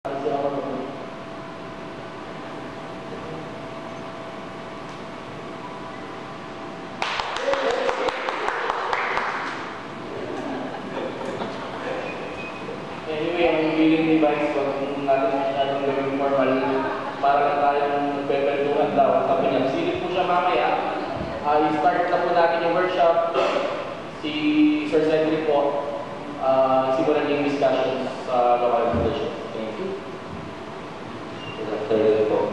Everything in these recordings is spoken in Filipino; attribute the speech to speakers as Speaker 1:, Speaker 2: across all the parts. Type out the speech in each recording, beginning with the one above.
Speaker 1: Anyway, ang billing device, wag natin masyadong gawing formal para lang tayong nagpepeltuhan daw. Sabi niya, silip po siya mamaya. I-start na po natin yung workshop. Si Sir Cedric po, simulan yung discussions sa local conditions. Thank you.
Speaker 2: Good afternoon po.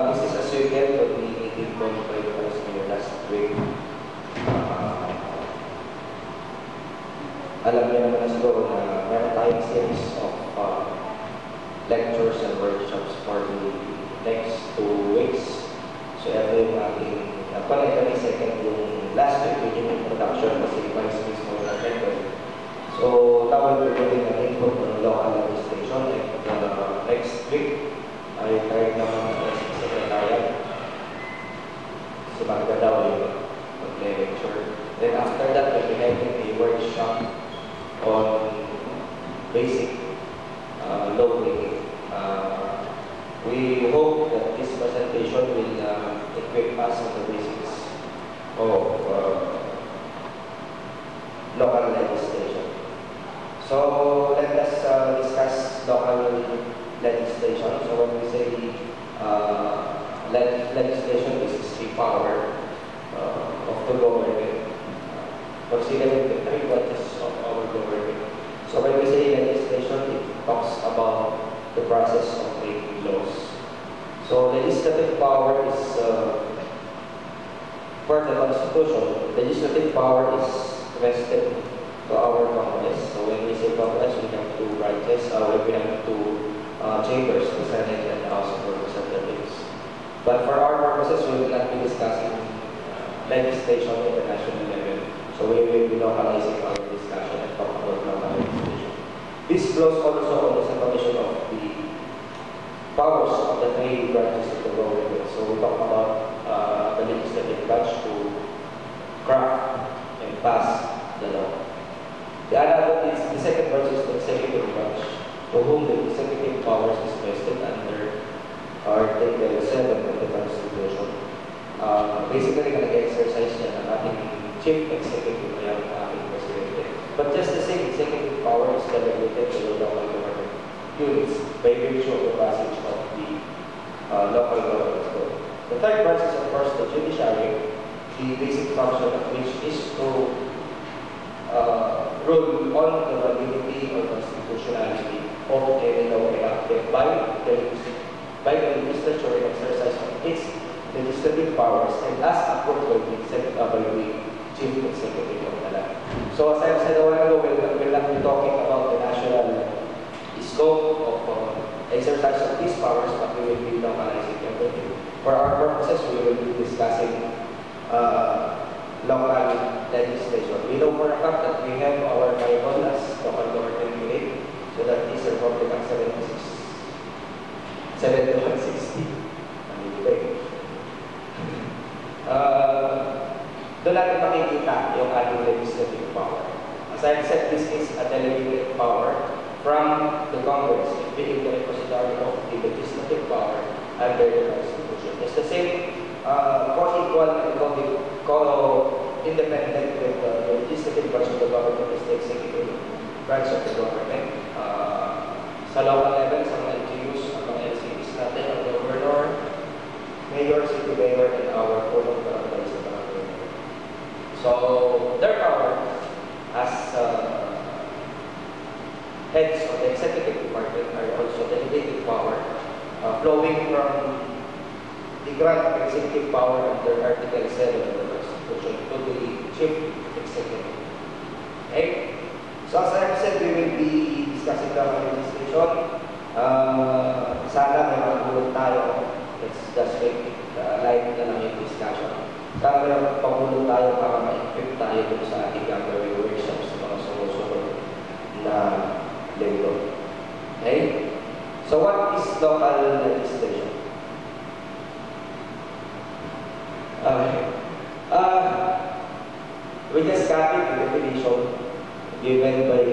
Speaker 2: This is a circuit of the 18.5 hours last week. Alam niyo naman siguro na meron tayong series of lectures and workshops for the next 2 weeks. So ito yung ating, actually second yung last week yung introduction kasi vice mismo na method. So now we're doing an input on local legislation and next week ay kahit naman sa secretariat si Magda daw yung mag-lecture. Then after that, we'll be having a workshop on basic law making. We hope that this presentation will equip us on the basics of local legislation. So let us discuss local legislation. So when we say legislation, this is the power of the government. Considering the 3 branches of our government. So when we say legislation, it talks about the process of making laws. So legislative power is, per the Constitution, legislative power is vested to our Congress. So when we say Congress, we have 2 branches, we have 2 chambers, the Senate and the House of Representatives. But for our purposes, we will not be discussing legislation at the national level. So we will be localizing our discussion and talk about local legislation. This flows also on the separation of the powers of the 3 branches of the government. So we talk about the legislative branch to craft and pass the law. The second branch is the executive branch, to whom the executive powers is vested under Article 7 of the Constitution. Basically, nag-exercise niya ng ating chief executive ay ang ating presidente. But just the same executive power is delegated to the local government units by virtue of the passage of the local government code. The third branch is, of course, the judiciary, the basic function of which is to rule on the validity or constitutionality of any law enacted by the legislature in exercise of its legislative powers and as approved by the Chief Executive of the land. So as I said a while ago, we'll not be talking about the national scope of exercise of these powers, but we will be localizing everything. For our purposes, we will be discussing local legislation. We know for a fact that we have our Bible as local government unit, so that is Republic Act 7160. Doon natin makikita yung ating legislative power. As I said, this is a delegated power from the Congress, being the repository of the legislative power under the Constitution. It's the same co-equal and co-independent with the legislative branch of the government is the executive branch of the government. Sa local level, sa mga LGUs, ang mga LCPs natin, ang governor, mayor, city mayor, and our punong barangay sa barangay. So, their power as heads of the executive department are also delegated power flowing from the grant of executive power under Article 7 of the Constitution to the Chief Executive. Okay? So, as I have said, we will be discussing the legislation. Sana may magulong tayo. Let's just make it light na lang yung discussion. Sana may pagulong tayo para ma-equip tayo dun sa ating gagawin workshops sa mga sumusunod na linggo. Okay? So what is local legislation? We just copied the definition given by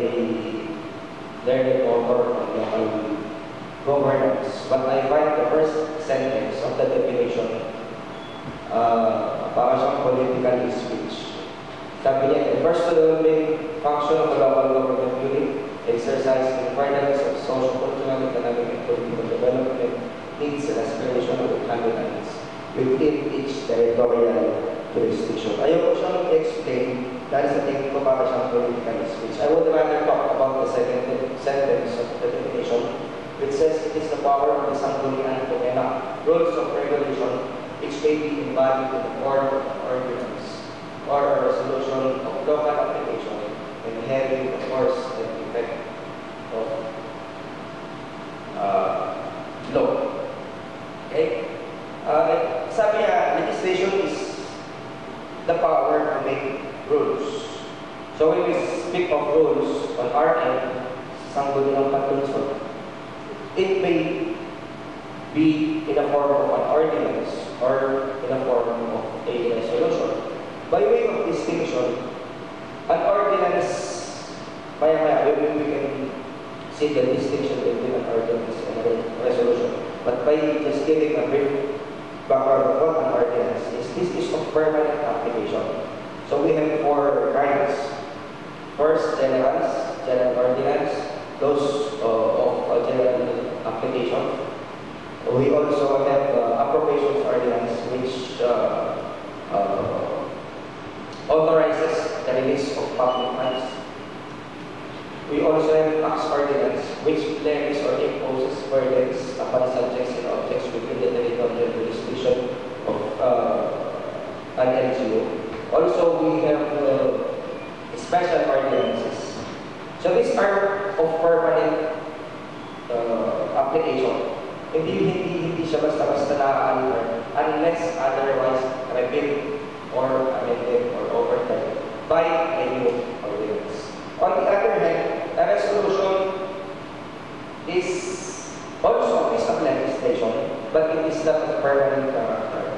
Speaker 2: learned over on local governance. But I find the first sentence of the definition para siyang political speech. Sabi niya, the first main function of the local government unit exercise in furtherance of social, cultural, economic, and political development needs and aspiration of the inhabitants within each territorial jurisdiction. Ayaw ko siyang explain dahil sa tingin ko para siyang political speech. I would rather talk about the second sentence of the definition, which says it is the power of the Sanggunian to enact rules of regulation which may be embodied in the form of ordinance or a resolution of local application and having the force and effect of law. Okay? Sabi niya, legislation is the power to make rules. So when we speak of rules on our end, Sangguniang Paglunsod, it may be in the form of an ordinance or in the form of a resolution. By way of distinction, an ordinance, we can see the distinction between an ordinance and a resolution. But by just giving a brief background of what an ordinance is, this is of permanent application. So we have 4 kinds. First, general ordinance, those of general application. We also have appropriations ordinance, which authorizes the release of public funds. We also have tax ordinance, which levies or imposes burdens upon subjects and objects within the territorial jurisdiction of an NGO. Also, we have special ordinances. So these are of permanent application. Hindi siya basta-basta na-alter unless otherwise repealed or amended or overturned by a new ordinance. On the other hand, a resolution is also a piece of legislation, but it is not of permanent character.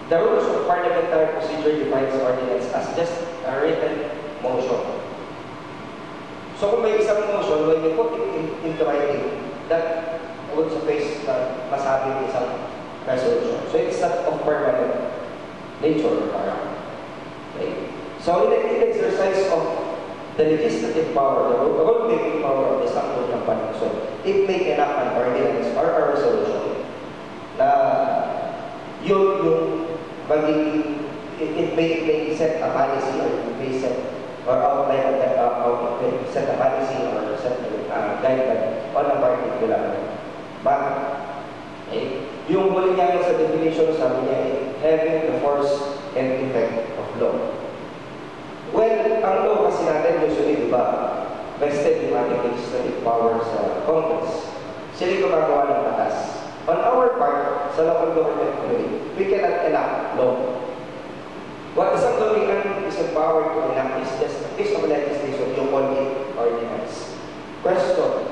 Speaker 2: The rules of parliamentary procedure defines ordinance as just a written motion. So kung may isang motion, when you put it into writing, that would suffice na masabi ng isang resolution. So it's not of permanent nature or character. Okay? So in the exercise of the legislative power, the rule-making power of the Sangguniang Paglunsod, it may enact an ordinance or a resolution na yun yung magiging, it may set a policy or it may set or outline set a policy or set a guideline on a particular matter. Okay? Yung huli niya sa definition, sabi niya, having the force and effect of law. Well, ang law kasi natin usually, di ba, vested yung ating legislative power sa Congress. Sila yung gumagawa ng batas. On our part, sa local government community, we cannot enact law. What the Sanggunian is empowered to enact is just a piece of legislation, yung call it ordinance. Question: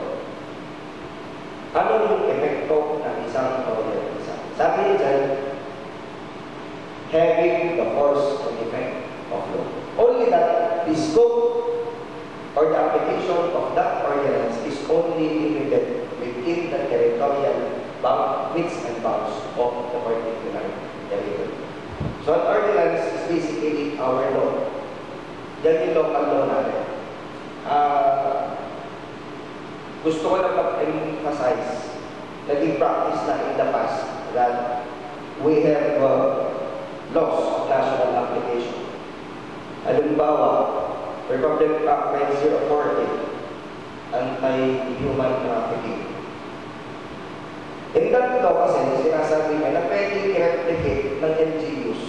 Speaker 2: ano yung epekto ng isang ordinance? Sabi niya dyan, having the force and effect of law. Only that the scope or the application of that ordinance is only limited within the territorial limits and bounds of the particular territory. So an ordinance is basically our law. Yan yung local law natin. Gusto ko lang mag-emphasize, naging practice na in the past that we have laws of national application. Halimbawa, Republic Act 9040, Anti-Human Trafficking. In that law kasi, sinasabi niya na pwede i-replicate ng LGUs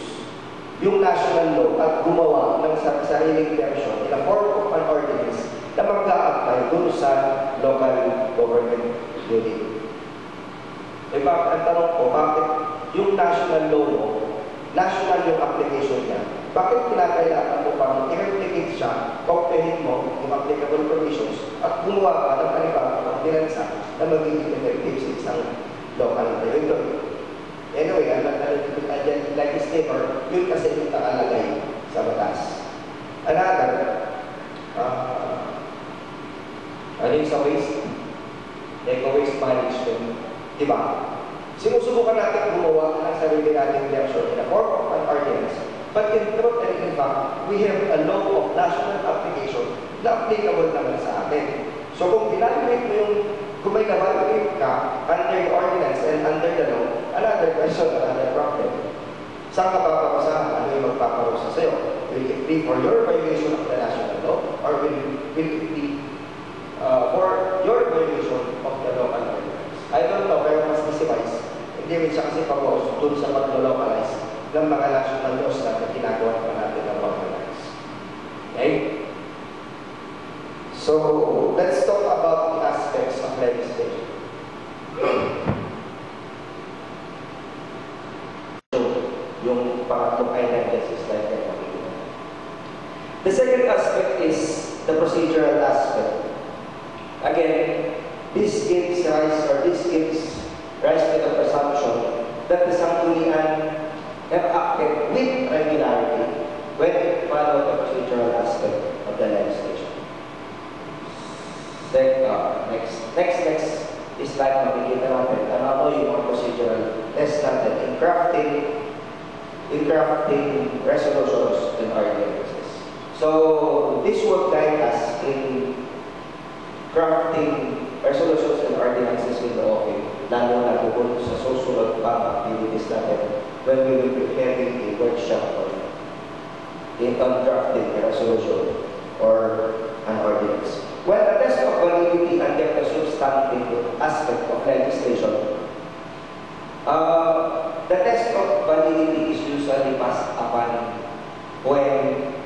Speaker 2: yung national law at gumawa ng sariling version in a form of an ordinance na mag-a-apply dun sa local government unit. E bakit, ang tanong ko, bakit yung national law mo, national yung application niya, bakit kinakailangan mo pang i-replicate siya, copyahin mo yung applicable provisions at gumawa ka ng panibagong ordinansa na magiging effective sa isang local territory. Anyway, ang legislator, yun kasi yung nakalagay sa batas. Another, Mahilig sa waste, waste management. Diba? Sinusubukan natin gumawa ng sarili natin version in a form of an ordinance. But in truth and in fact, we have a law of national application na applicable naman sa atin. So kung evaluate mo yung, kung may evaluate ka under the ordinance and under the law, another question, another problem. Saan ka papapasahan? Ano yung magpaparusa sa'yo? Will it be for your violation of the national law or will it be for your violation of the local ordinance? I don't know, pero mas visibilize. Hindi rin siya kasi pag-host dun sa pag-localize ng mga national laws na ginagawa pa natin ng localize. Okay? So, let's talk about the aspects of legislation. Yung pangatlong item is like that. The second aspect is the procedural aspect. Again, this gives rise to the presumption that the sanggunian have acted with regularity when follow the procedural aspect of the legislation. Next is like makikita natin ano yung mga procedural test natin in crafting resolutions and ordinances. So this will guide us in crafting resolutions and ordinances in the office, lalo na tungkol sa susunod pang activities natin when we will be having a workshop on drafting a resolution or an ordinance. Well, the test of validity under the substantive aspect of legislation, the test of validity is usually passed upon when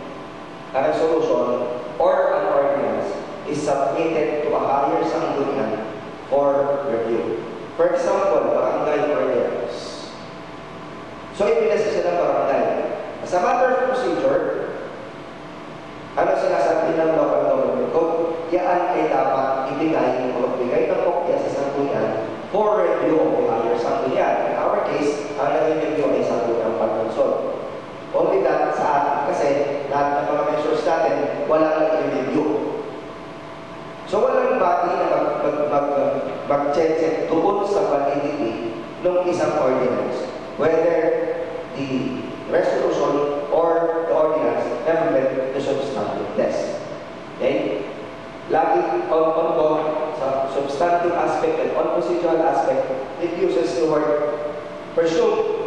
Speaker 2: a resolution or an ordinance is submitted to a higher sanggunian for review. For example, barangay ordinance. So, ipinasa siya ng barangay. As a matter of procedure, ano sinasabi ng local government code? Yan ay dapat ibigay o magbigay ng kopya sa sanggunian for review of the higher sanggunian. In our case, ang nag-review ay sangguniang pagkonsol. Only that sa atin kasi lahat ng mga measures natin, wala nang i-review. So walang body na mag-check tungkol sa validity ng isang ordinance, whether the resolution or the ordinance have met the substantive test. Okay? Lagi on sa substantive aspect and on procedural aspect, it uses the word presumed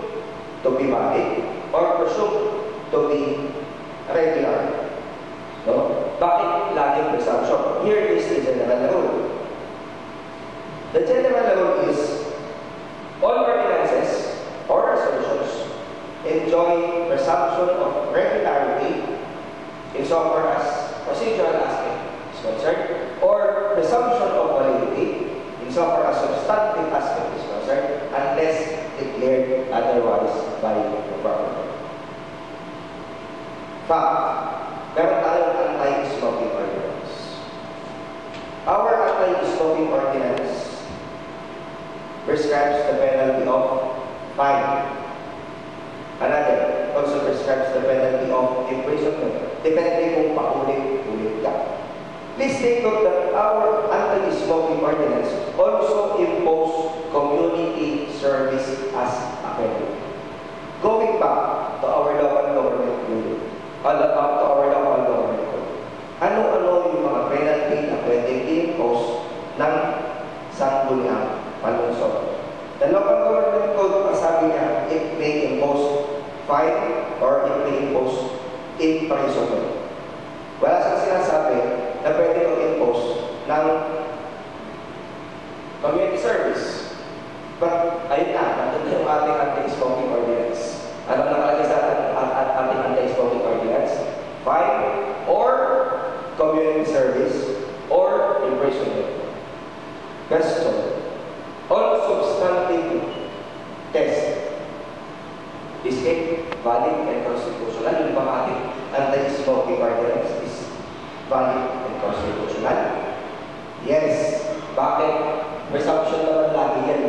Speaker 2: to be valid or presumed to be regular. No? Bakit laging presumption? Here is the general rule. The general rule is all ordinances or resolutions enjoy presumption of regularity insofar as procedural aspect is concerned, or presumption of validity insofar as substantive aspect is concerned, unless declared otherwise by the government. Fact, meron tayong anti-smoking ordinance. Our anti-smoking ordinance prescribes the penalty of fine. Another also prescribes the penalty of imprisonment, depende kung paulit-ulit ka. Please take note that our anti-smoking ordinance also impose community service as a penalty. Going back to our local government code, ano-ano yung mga penalty na pwedeng i-impose ng sangguniang panunsod. The local government code, sabi niya, it may impose fine or it may impose imprisonment. Wala siyang sinasabi na pwede mag-impose ng community service. But, ayun na, nandun yung ating anti-smoking ordinance. Ano nakalagay sa ating anti-smoking ordinance? Fine or community service or imprisonment. Question. On substantive test, is it valid and constitutional? Yung bang ating anti-smoking ordinance is valid and constitutional? Yes. Bakit? Presumption naman lagi yan.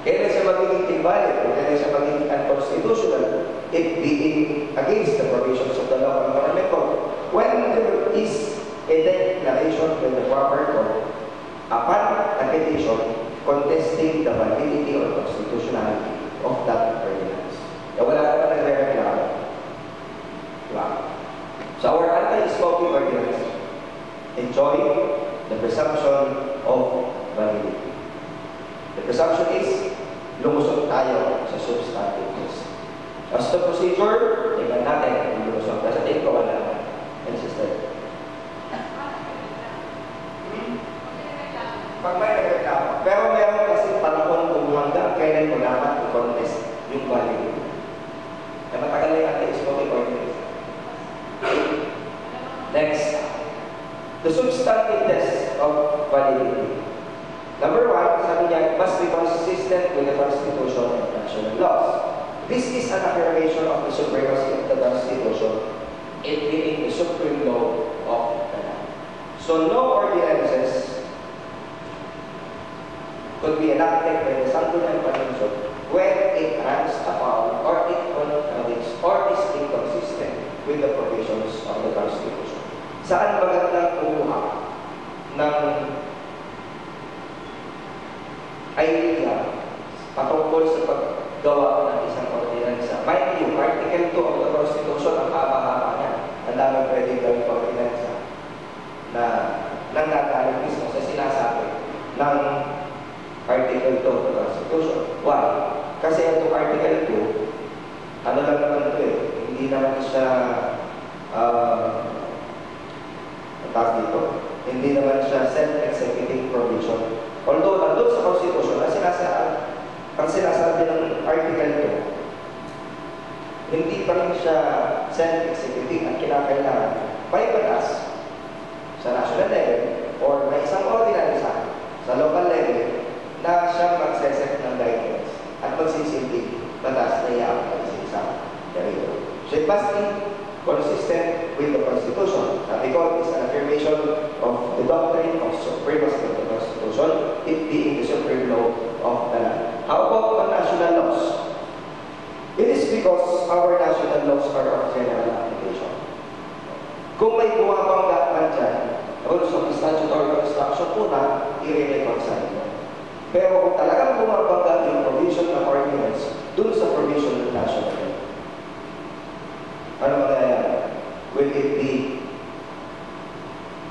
Speaker 2: Kailan siya magiging invalid o kailan siya magiging unconstitutional, it being against the provisions of the local government code. When there is
Speaker 3: a declaration with the proper court upon a petition contesting the validity or constitutionality of that ordinance. Wala ka pa nagre-reklamo. Diba? So our anti-smoking ordinance enjoy the presumption of validity. The presumption is lumusot tayo sa substantive test. As the procedure, tingnan natin kung lumusot. Kasi tingin ko wala. And sister. Pag may nagreklamo. Pero meron kasi panahon kung hanggang kailan mo dapat i-contest yung validity. Na matagal na yung anti-smoking ordinance. Next. The substantive test of validity. Number one, sabi niya, must be consistent with the Constitution and national laws. This is an affirmation of the supremacy of the Constitution, it being the supreme law of the land. So no ordinances could be enacted by the Sangguniang Convention when it runs afoul or it contradicts or is inconsistent with the provisions of the Constitution. Saan magandang kumuha ng idea patungkol sa paggawa ng isang ordinansa? Mind you, Article 2 of the Constitution, ang haba-haba niya. Ang daming pwedeng gawing ordinansa na nanggagaling mismo sa sinasabi ng Article 2 of the Constitution. Why? Kasi itong Article 2, ano lang naman ito eh, hindi naman siya hindi naman siya self-executing provision. Although nandun sa Constitution, ang sinasabi ng Article 2, hindi pa rin siya self-executing at kinakailangan may batas sa national level or may isang ordinansa sa local level na siyang magseset ng guidelines at magsisilbing batas na i-apply sa isang territory. So it must be consistent with the Constitution. Sabi ko, is an affirmation of the doctrine of supremacy of the Constitution, it being the supreme law of the land. How about the national laws? It is because our national laws are of general application. Kung may bumabangga man dyan, rules of statutory construction po na, i-reconcile mo. Pero kung talagang bumabangga yung provision ng ordinance, dun sa provision ng national law, ano mangyayari? Will it be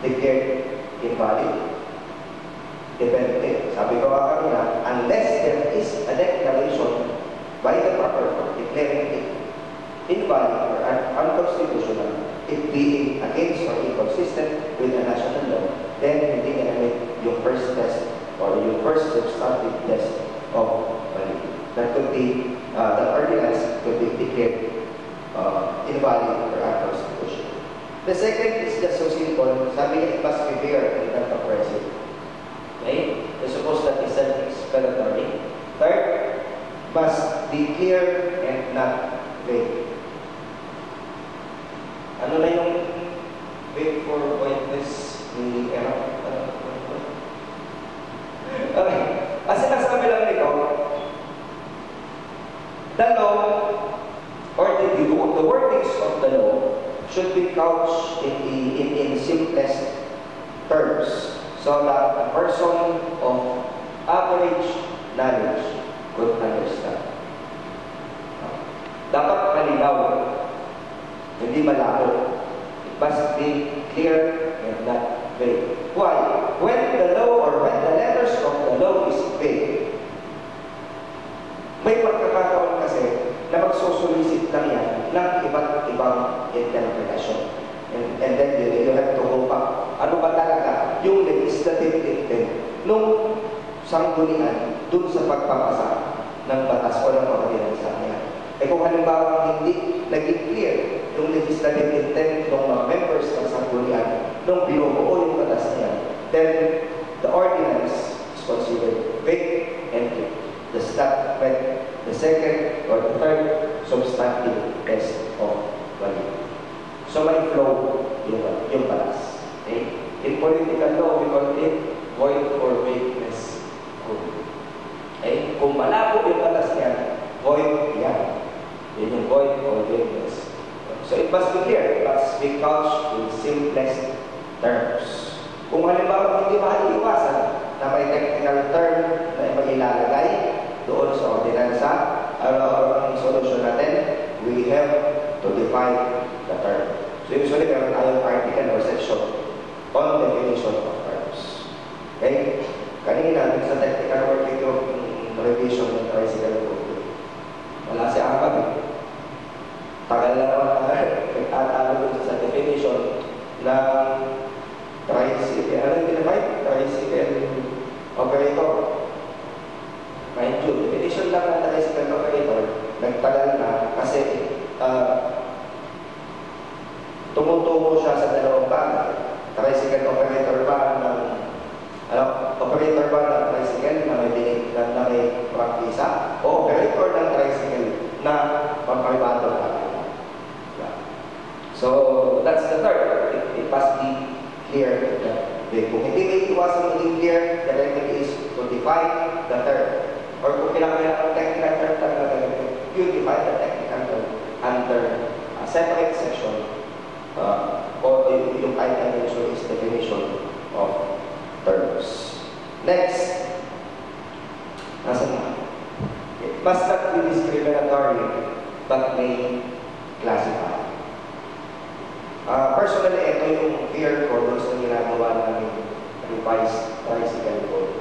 Speaker 3: declared invalid? Depende. Sabi ko kanina, unless there is a declaration by the proper court declaring it invalid or unconstitutional, it being against or inconsistent with the national law, then hindi ginamit yung first test or yung first substantive test of validity. That could be, the ordinance could be declared invalid or unconstitutional. The second is just so simple. Sabi niya, it must be fair and not oppressive. Okay? So suppose that is self-explanatory. Third, must be clear and not vague. Ano na yung vague for whiteness ni okay. As sinasabi lang nito, the law or the wordings of the law should be couched in simplest terms so that a person of average knowledge could understand. Dapat malinaw, hindi malabo. It must be clear and not vague. Why? When the law or when the letters of the law is vague, may pagkakataon kasi na magsusulisit lang yan ng iba't ibang interpretasyon. And then you have to go back. Ano ba talaga yung legislative intent nung sanggunian dun sa pagpapasa ng batas o ng ordinansa niya? Eh kung halimbawa hindi naging clear yung legislative intent ng mga members ng sanggunian nung binubuo yung batas niya, then the ordinance is considered vague and vague. The second or the third substantive test of validity. So may flow yung batas. Okay? In political law, we call it void or vagueness rule. Okay? Kung malabo yung batas niya, void yan. Yan yung void or vagueness. So it must be clear. It must be couched in simplest terms. Kung halimbawa hindi maiiwasan na may technical term na may ilalagay doon sa ordinansa, ang solution natin, we have to define the term. So usually meron tayong article or section on definition of terms. Okay? Kanina, sa technical working group revision ng tricycle code, wala si Ahmad eh. Tagal na naman nagtatalo sa definition ng tricycle. Ano yung define? Tricycle operator. Mind you, definition lang ng tricycle operator, nagtagal na kasi tumutungo siya sa dalawang bagay. Tricycle operator ba ng operator ba ng tricycle na may praktisa o operator ng tricycle na pampribado lang. So that's the third. It must be clear. Kung hindi may iwasan maging clear, the remedy is to define the term. Or kung kailangan ng technical term talaga, you define the technical term under a separate section or yung item mention is definition of terms. Next, nasa na? It must not be discriminatory but may classify. Personally, ito yung fear ko doon sa ginagawa namin revised tricycle code.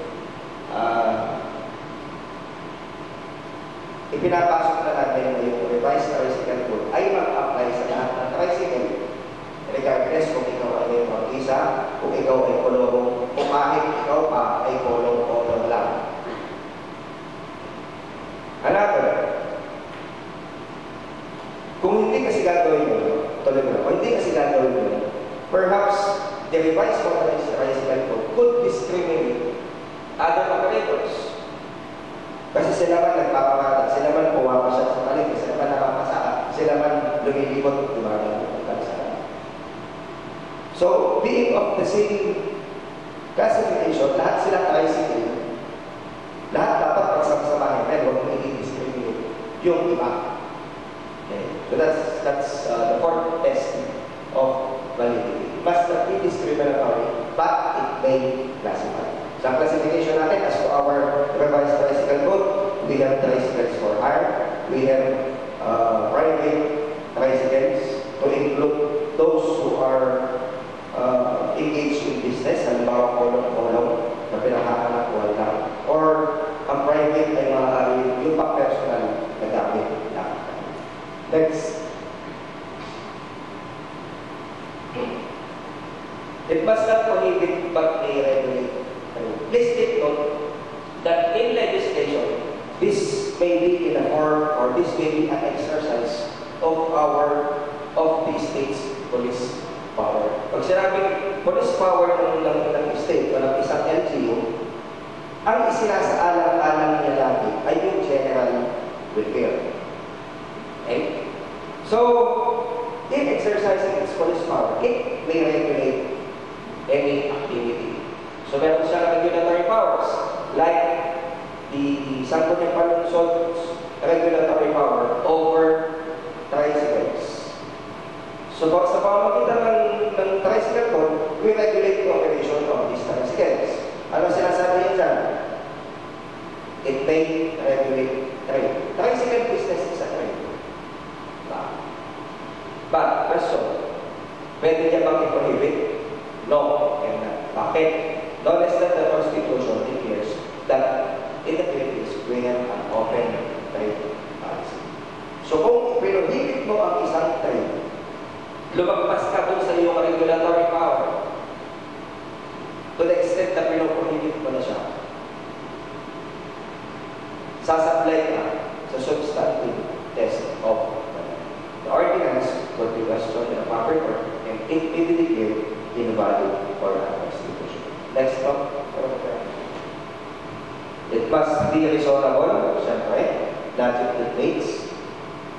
Speaker 3: Ipinapasok na natin na yung revised tricycle code ay mag-apply sa lahat ng tricycle. Regardless kung ikaw ay may mag-isa, kung ikaw ay kolorong, kung kahit ikaw pa ay kolong-kolong lang. Another, kung hindi kasi gagawin mo, kung hindi kasi gagawin mo, perhaps the revised motorized tricycle code could discriminate other operators. Kasi sila man nagpaparada, sila man pumapasyal sa paligid, sila man nakapasaka, sila man lumilibot, dumarating ng kalsada. So, being of the same classification, lahat sila tricycle, lahat dapat pagsama-samahin, pero huwag mo i-discriminate yung iba. Okay. So that's the fourth test of validity. It must not be discriminatory, but it may classify. Sa classification natin, as to our revised tricycle code, we have tricycles for hire, we have private tricycles to include those who are engaged in business, halimbawa kolong-kolong na pinakahanap lang, or ang private ay maaaring yung pang-personal na gamit lang. Next. It must not prohibit but may regulate. Please take note that in legislation, this may be in a form or this may be an exercise of the state's police power. Pag sinabing police power ng state o ng isang LGU, ang isinasaalang-alang niya lagi ay yung general welfare. Okay? So, in exercising its police power, it may regulate any activity. So, meron siyang regulatory powers, like the Sangguniang Panunsod's regulatory power over tricycles. So, sa pamamagitan ng tricycle code, we regulate the operation of these tricycles. Ano sinasabi niya dyan? It may regulate trade. Tricycle business is a trade. But, question, pwede niya bang i-prohibit? No, cannot. Bakit? No less than the Constitution declares that in the Philippines, we have an open trade policy. So kung prohibit mo ang isang trade, lumagpas ka dun sa iyong regulatory power, to the extent na prohibit mo na siya, sasablay ka sa substantive test of the ordinance could be questioned in a proper court and it may be declared invalid for our Constitution. Next one. It must be reasonable, siyempre, logic dictates.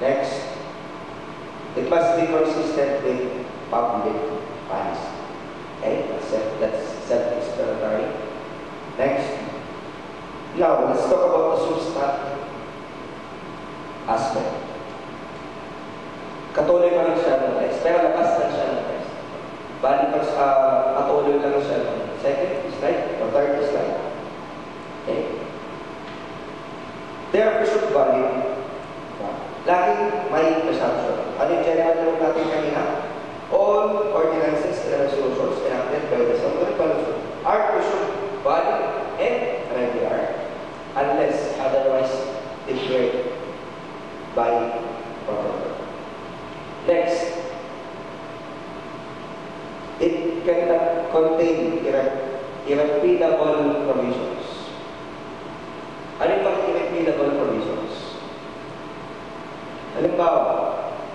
Speaker 3: Next, it must be consistent with public policy. Okay, that's self-explanatory. Next, now let's talk about the substantive aspect. Katuloy pa rin siya ng test, pero labas na siya ng test. Bali, Nahulog lang siya ng second slide o third slide. Okay. Their should valid. Laging may assumption. Ano yung general lang natin kanina? All ordinances and resolutions enacted by the Assembly of God are issued valid and regular unless otherwise declared by protocol. Next, it cannot contain irrepeatable provisions. Ano yung mga irrepeatable provisions? Halimbawa,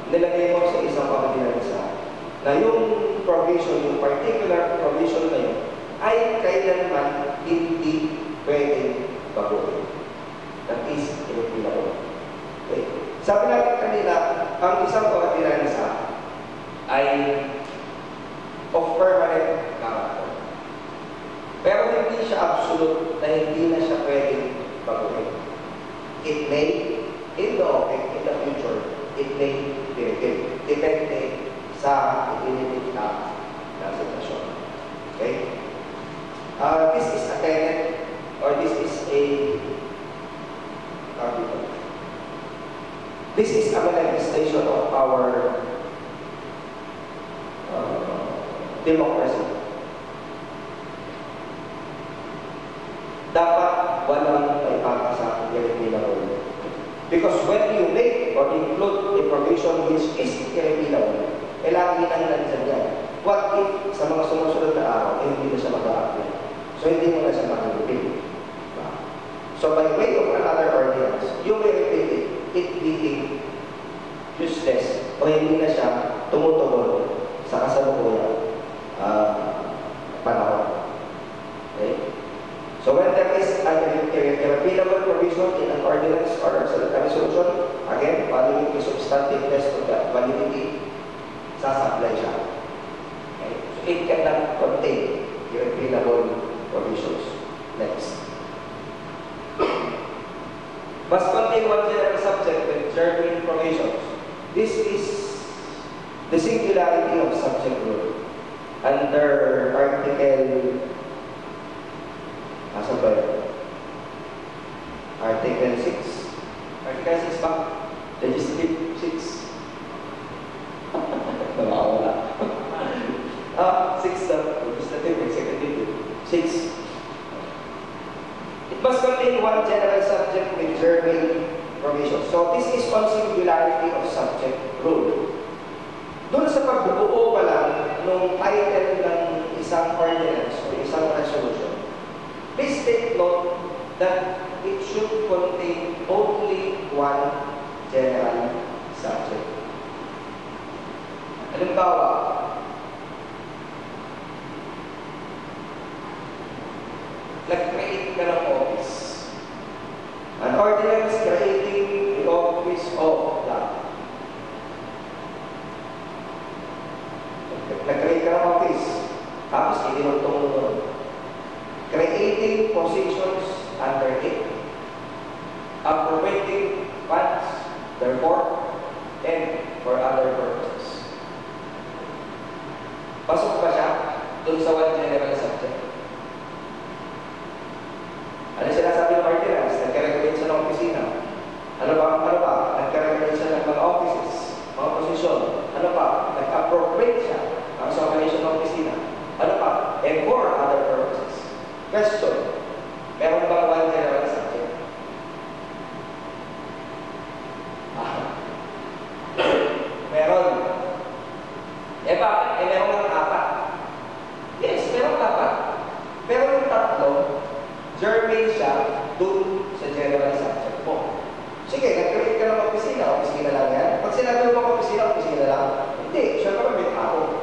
Speaker 3: nilagay mo sa isang ordinansa na yung provision, yung particular provision na yun, ay kailanman hindi pwedeng baguhin. That is irrepeatable. Okay? Sabi natin kanina, ang isang ordinansa ay of permanent character. Pero hindi siya absolute na hindi na siya pwedeng baguhin. It may, in the future, it may be repealed. Depende sa itinitip na sitwasyon. Okay? This is a tenet or this is a this is a manifestation of our democracy. Dapat walang paipaka sa irrepealable. Because when you make or include a provision which is irrepealable, lagi nang nandyan yan. What if sa mga sumusunod na araw, hindi na siya mag-a-apply? So hindi mo na siya mag-repeal. So by way of another ordinance, you may repeal it being useless o hindi na siya tumutugon sa kasalukuyang panahon. Okay? So when there is an irrepealable provision in an ordinance or a resolution, again, following the substantive test of that validity, sasablay siya. Okay? So it cannot contain irrepealable provisions. Next. Must contain one general subject with germane provisions. This is the singularity of subject rule. Under Article Article 6. Article 6 pa? Legislative 6. Nawawala. 6 legislative, executive. 6. It must contain one general subject with germane provisions. So this is on singularity of subject rule. Doon sa pagbubuo pa lang nung title ng isang ordinance o isang resolution, please take note that it should contain only one general subject. Halimbawa, nag-create ka ng office. An ordinance creating the office of that. Nag-create ka ng office. Tapos, itinutong mo. Creating positions under it. Appropriating funds, therefore, and for other purposes. Pasok ba siya dun sa one general subject? Ano sinasabi ng ordinance? Nagka-regulate siya ng opisina. Ano ba? Nagka-regulate siya ng mga offices, mga posisyon. Ano pa? Nag-appropriate siya sa operation ng opisina. Ano pa? And for other purposes. Question. Meron bang one general subject? Meron. Bakit? Meron lang 4. Yes, meron 4. Pero yung 3, germane siya dun sa general subject mo. Sige, nag-create ka ng opisina lang yan. Pag sinabi mo opisina lang. Hindi, syempre may tao.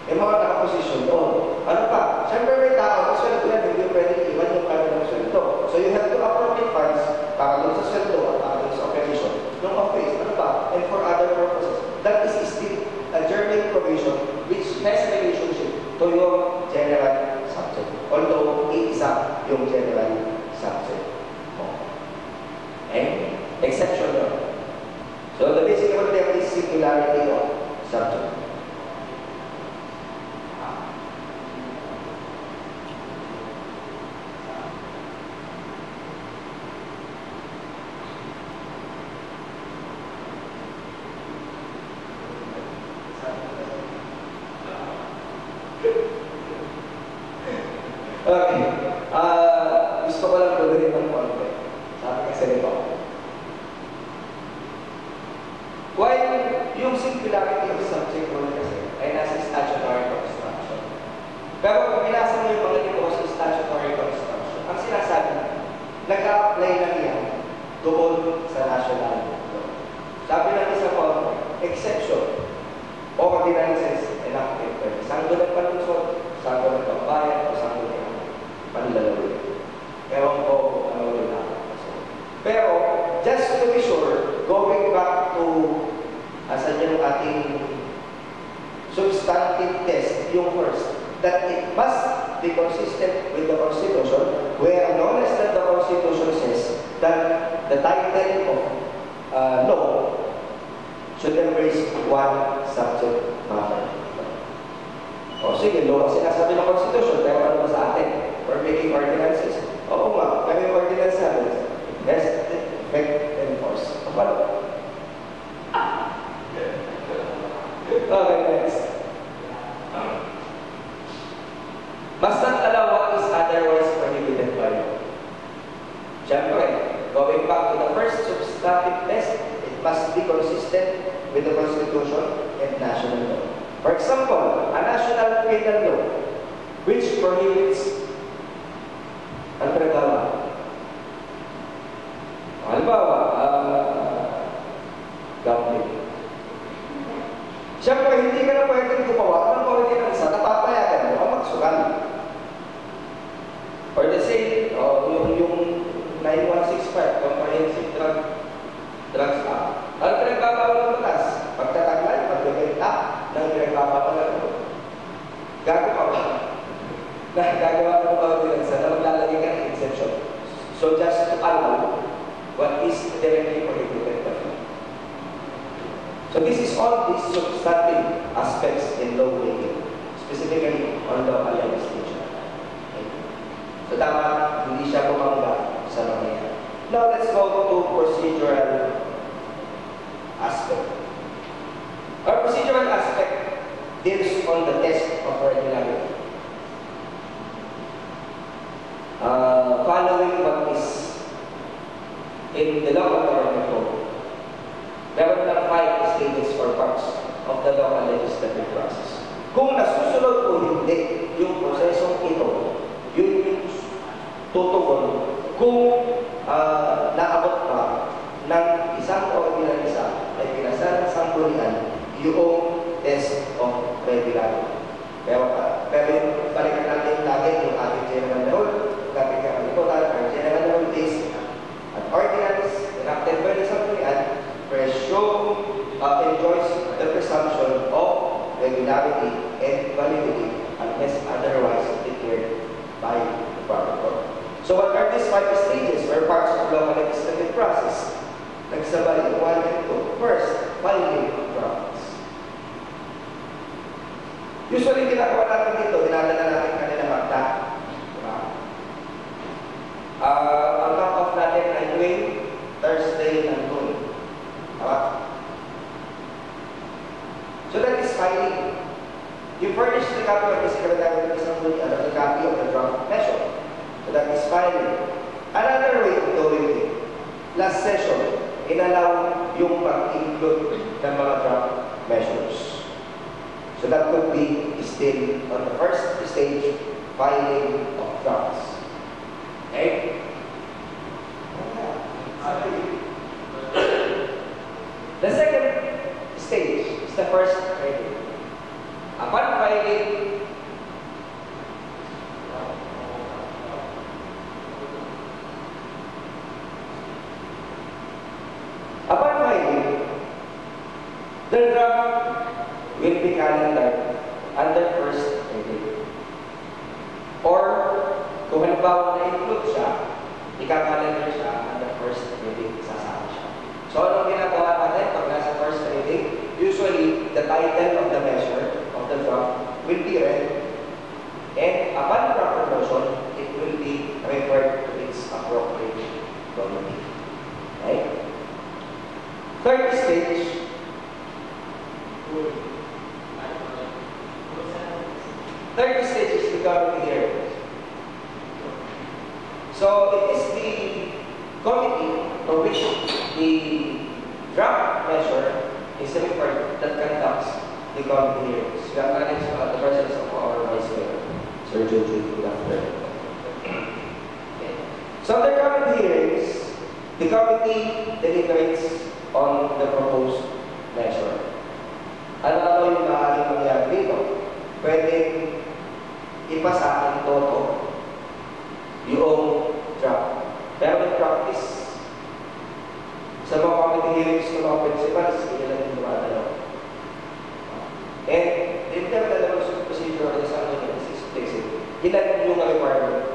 Speaker 3: May mga nakaposisyon doon. Ano pa? Syempre may tao, kasi sweldo yan, hindi pwede iwan yung kanilang sweldo. So you have to appropriate funds para doon sa sweldo at para doon sa operation ng office. Ano pa? And for other purposes. That is still a germane provision which has relationship to your general subject. Although, iisa yung general subject mo. Okay? Exception yun. So the basic one there is singularity of subject. Okay. Gusto ko lang tuloy ng konti. Sabi kasi nito. While yung singularity of subject role kasi ay nasa statutory construction. Pero kung binasa mo yung mga libro sa statutory construction, ang sinasabi na, nag-a-apply lang yan doon sa national law. Sabi ng isa po, exception, ordinances enacted by sanggo ng panunsod, sanggo ng pambayan, o sanggo ng panlalawin. Ewan ko ano rin ako. Pero, just to be sure, going back to asan yung ating substantive test, yung first, that it must be consistent with the Constitution, where no less than the Constitution says that the title of law should embrace one subject matter. O sige, law ang sinasabi ng Constitution, pero ano ba sa atin? We're making ordinances. Oo nga, pero yung ordinance natin, yes, effect and force. Kapalo? Okay, next. Must not allow what is otherwise prohibited by law. Siyempre, going back to the first substantive test, it must be consistent with the Constitution and national law. For example, a national penal law which prohibits ang tragawa. Halimbawa, gambling. Siyempre, hindi ka na pwedeng gumawa ng ordinansa na papayagan mo ang magsugal. Or the same, yung 9165, Comprehensive Drugs Act. Ano pinagbabawal ng batas? Pagtataglan, pagbibenta ng pinagbabawal ng batas. Gagawa ka. Gagawa ka ng ordinansa na maglalagay ka ng exception. So just to allow what is directly prohibited by law. So this is all these substantive aspects in law making, specifically on law legislation. Okay. So tama, hindi siya bumangga sa mga. Now let's go to procedural aspect. Our procedural aspect deals on the test of regularity. Following what is in the law authority code. Meron ng 5 stages or parts of the local legislative process. Kung nasusunod o hindi yung prosesong ito, yun yung tutugon kung naabot pa ng isang ordinansa ay pinasal ng sanggunian yung test of regularity. Pero yung balikan natin lagi yung ating general rule, kapit ka kami total, our general rule is an ordinance enacted by the sanggunian enjoys the presumption of regularity and validity unless otherwise declared by the proper court. So what are these 5 stages or parts of local legislative process? Nagsabay 1 and 2. First, filing of drafts. Usually, ginagawa natin dito, dinadala natin kanilang akta. Diba? Ang cut-off natin ay tuwing Thursday ng noon. Diba? So that is filing. You furnish the copy of the Secretary of the Assembly and the copy of the draft measure. So that is filing. Another way of doing it, last session, inallow yung pag-include ng mga draft measures. So that could be still on the first stage, filing of drafts. Okay? The second stage is the first reading. Upon filing, the draft will be calendared under first reading. Or, kung halimbawa na-include siya, ika-calendar siya under first reading, sasama siya. So, anong ginagawa natin pag nasa first reading? Usually, the title of the measure of the draft will be read, and upon proper motion, it will be referred to its appropriate committee. Okay? Third stage, is the committee hearings. So it is the committee for which the draft measure is referred that conducts the committee hearings. We have managed the presence of our Vice Mayor, Sir Jojo. Good afternoon. So the committee hearings, the committee deliberates on the proposed measure. Ano yung maaaring mangyari dito? Pwedeng ipasa ng toto yung draft. Pero in practice, sa mga committee hearings ng mga principals, hindi lang yung dumadalaw. And in terms of procedure of the Assembly is explicit, ilan yung requirement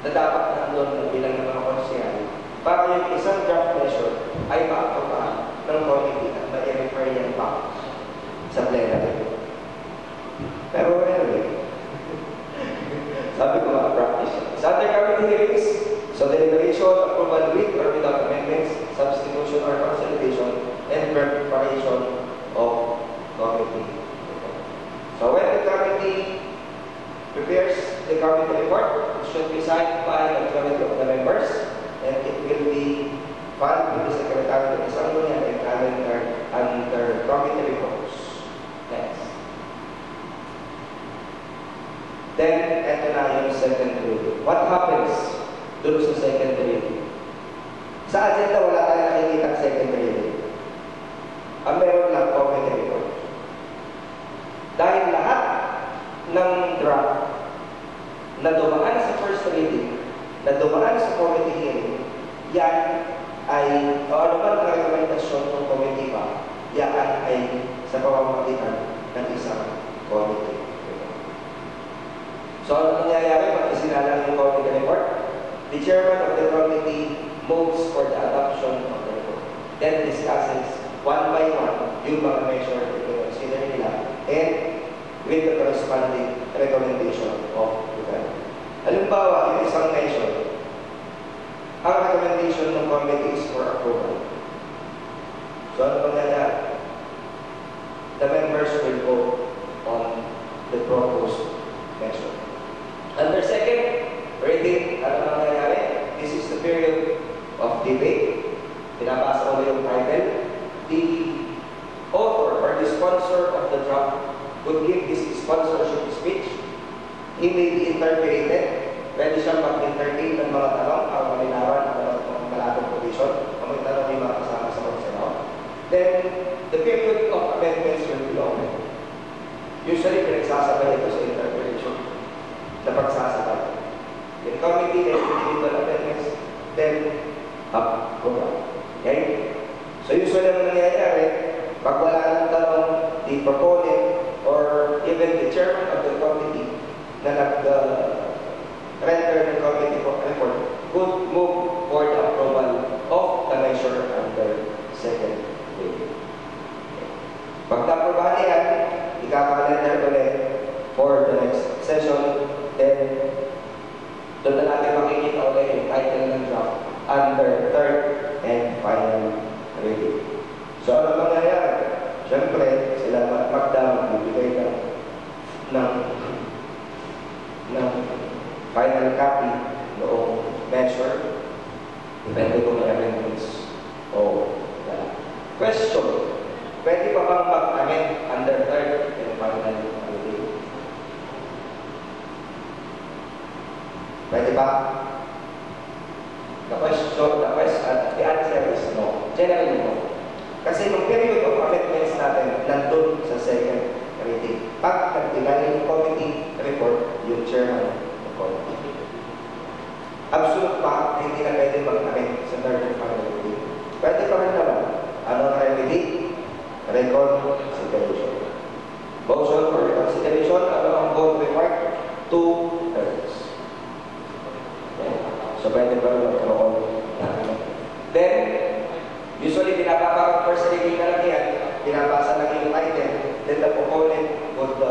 Speaker 3: na dapat nandun bilang ng mga konsehal para yung isang draft measure ay maaprobahan ng committee at ma-refer yan pa sa plenary. Pero anyway, sabi ko mga practice. Sa other committee hearings, so deliberation, approval with or without amendments, substitution or consolidation, and preparation of committee. So when the committee prepares the committee report, it should be signed by the majority of the members, and it will be filed with the Secretary of the Assembly and calendar under committee reports. Next. Then, ito na yung second review. What happens dun sa second review? Sa agenda, wala tayo nakikita second review. Ang meron lang committee report. Dahil lahat ng draft na dumaan sa first reading, na dumaan sa committee hearing, yan ay, o ano man ang rekomendasyon ng committee pa, yan ay sa pamamagitan ng isang committee. So, ano nangyayari pag isinalang yung committee report? The chairman of the committee moves for the adoption of the report. Then discusses one by one yung mga measure na consider nila and with the corresponding recommendation of the committee. Halimbawa, yung isang measure, ang recommendation ng committee is for approval. So, ano nangyayari? The members will vote on the proposed measure. Under second reading, ano nangyayari? This is the period of debate. Pinabasa ko yung title. The author or the sponsor of the draft would give this sponsorship speech. He may be interpelated. Pwede siyang mag-entertain ng mga tanong para malinawan ang mga malabong provision o may tanong yung mga kasama sa pagsasaw. Then, the period of amendments will be open. Usually, pinagsasabay ito sa interpretation na pagsasabay. The committee then individual amendments, then approval. Okay? So, usually, ang nangyayari, pag wala ng tanong, the proponent or even the chairman of the committee na render the committee report could move for the approval of the measure under second reading. Pag na-aprobahan yan, ika-calendar ulit for the next session, then doon na natin makikita ulit yung title ng draft under third and final reading. So ano mangyayari? Siyempre, sila magdang bibigay ng final copy noong measure, depende kung may amendments o wala. Question, pwede pa bang mag-amend under third and final reading? Pwede ba? The answer is no. Generally no. Kasi yung period of amendments natin nandun sa second reading. Pag nagtigali yung committee report, yung chairman ng committee. Absolute pa, hindi na pwede mag-amend sa third and final reading. Pwede pa rin naman. Anong remedy? Reconsideration. Motion for reconsideration, ano ang vote required? 2/3. So pwede pa rin magkaroon natin. Then, usually pinapapakot first reading na lang yan, pinapasa lang yung item, then the proponent would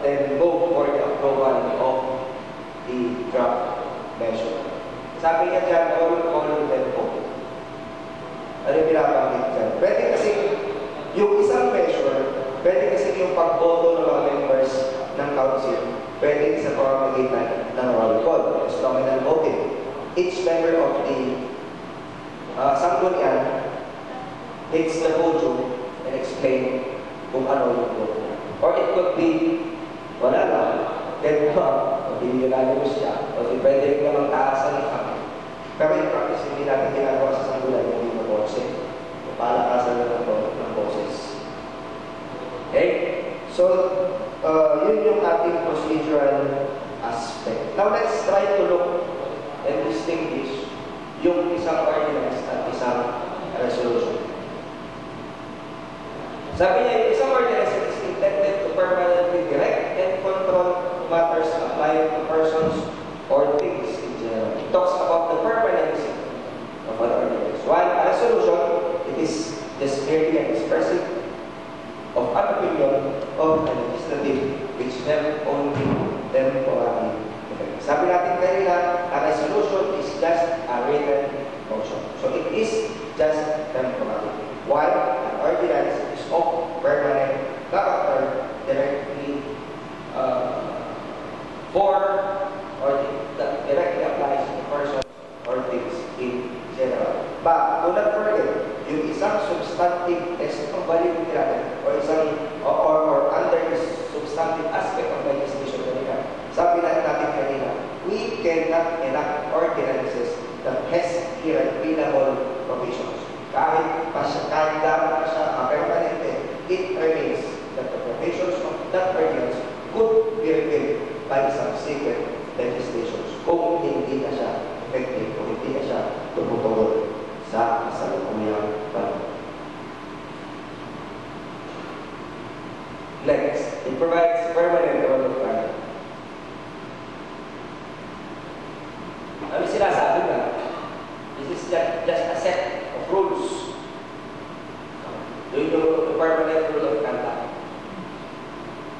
Speaker 3: then vote for the approval of the draft measure. Sabi niya dyan, all then vote. Ano yung pinapakit dyan? Pwede kasi yung isang measure, pwede kasi yung pagboto ng mga members ng council, pwede sa pamamagitan ng roll call. nominal motive. Each member of the Sanggunian hits the podium and explain kung ano yung vote niya. Or it could be, wala lang, dead drop, o di unanimous siya, o di pwede rin namang taasan ng kami. Pero in practice, hindi natin ginagawa sa Sanggunian yung hindi mabose. Palakasan na ng boses. Okay? So, yun yung ating procedural aspect. Now, let's try to look and distinguish yung isang ordinance at isang resolution. Sabi niya, yung isang ordinance is intended to permanently direct and control matters applying to persons or things in general. It talks about the permanency of an ordinance. While a resolution, it is just merely an expressive of an opinion of a legislative which have only temporary effect. Sabi natin kanina, a resolution is just a written motion. So it is just temporary. While an ordinance is of permanent character, directly for or that directly applies to persons or things in general. But do not forget, yung isang substantive text ng validity natin or isang or under this substantive aspect of legislation kanina, sabi natin kanina, we cannot enact ordinances that has irrepealable provisions. Kahit dapat pa siya permanente, it remains that the provisions of that ordinance could be repealed by subsequent legislations kung hindi na siya effective, kung hindi na siya tumutugon sa kasalukuyang panahon. Next, it provides permanent rule of conduct. Ano sinasabi na? This is just a set of rules. The permanent rule of conduct.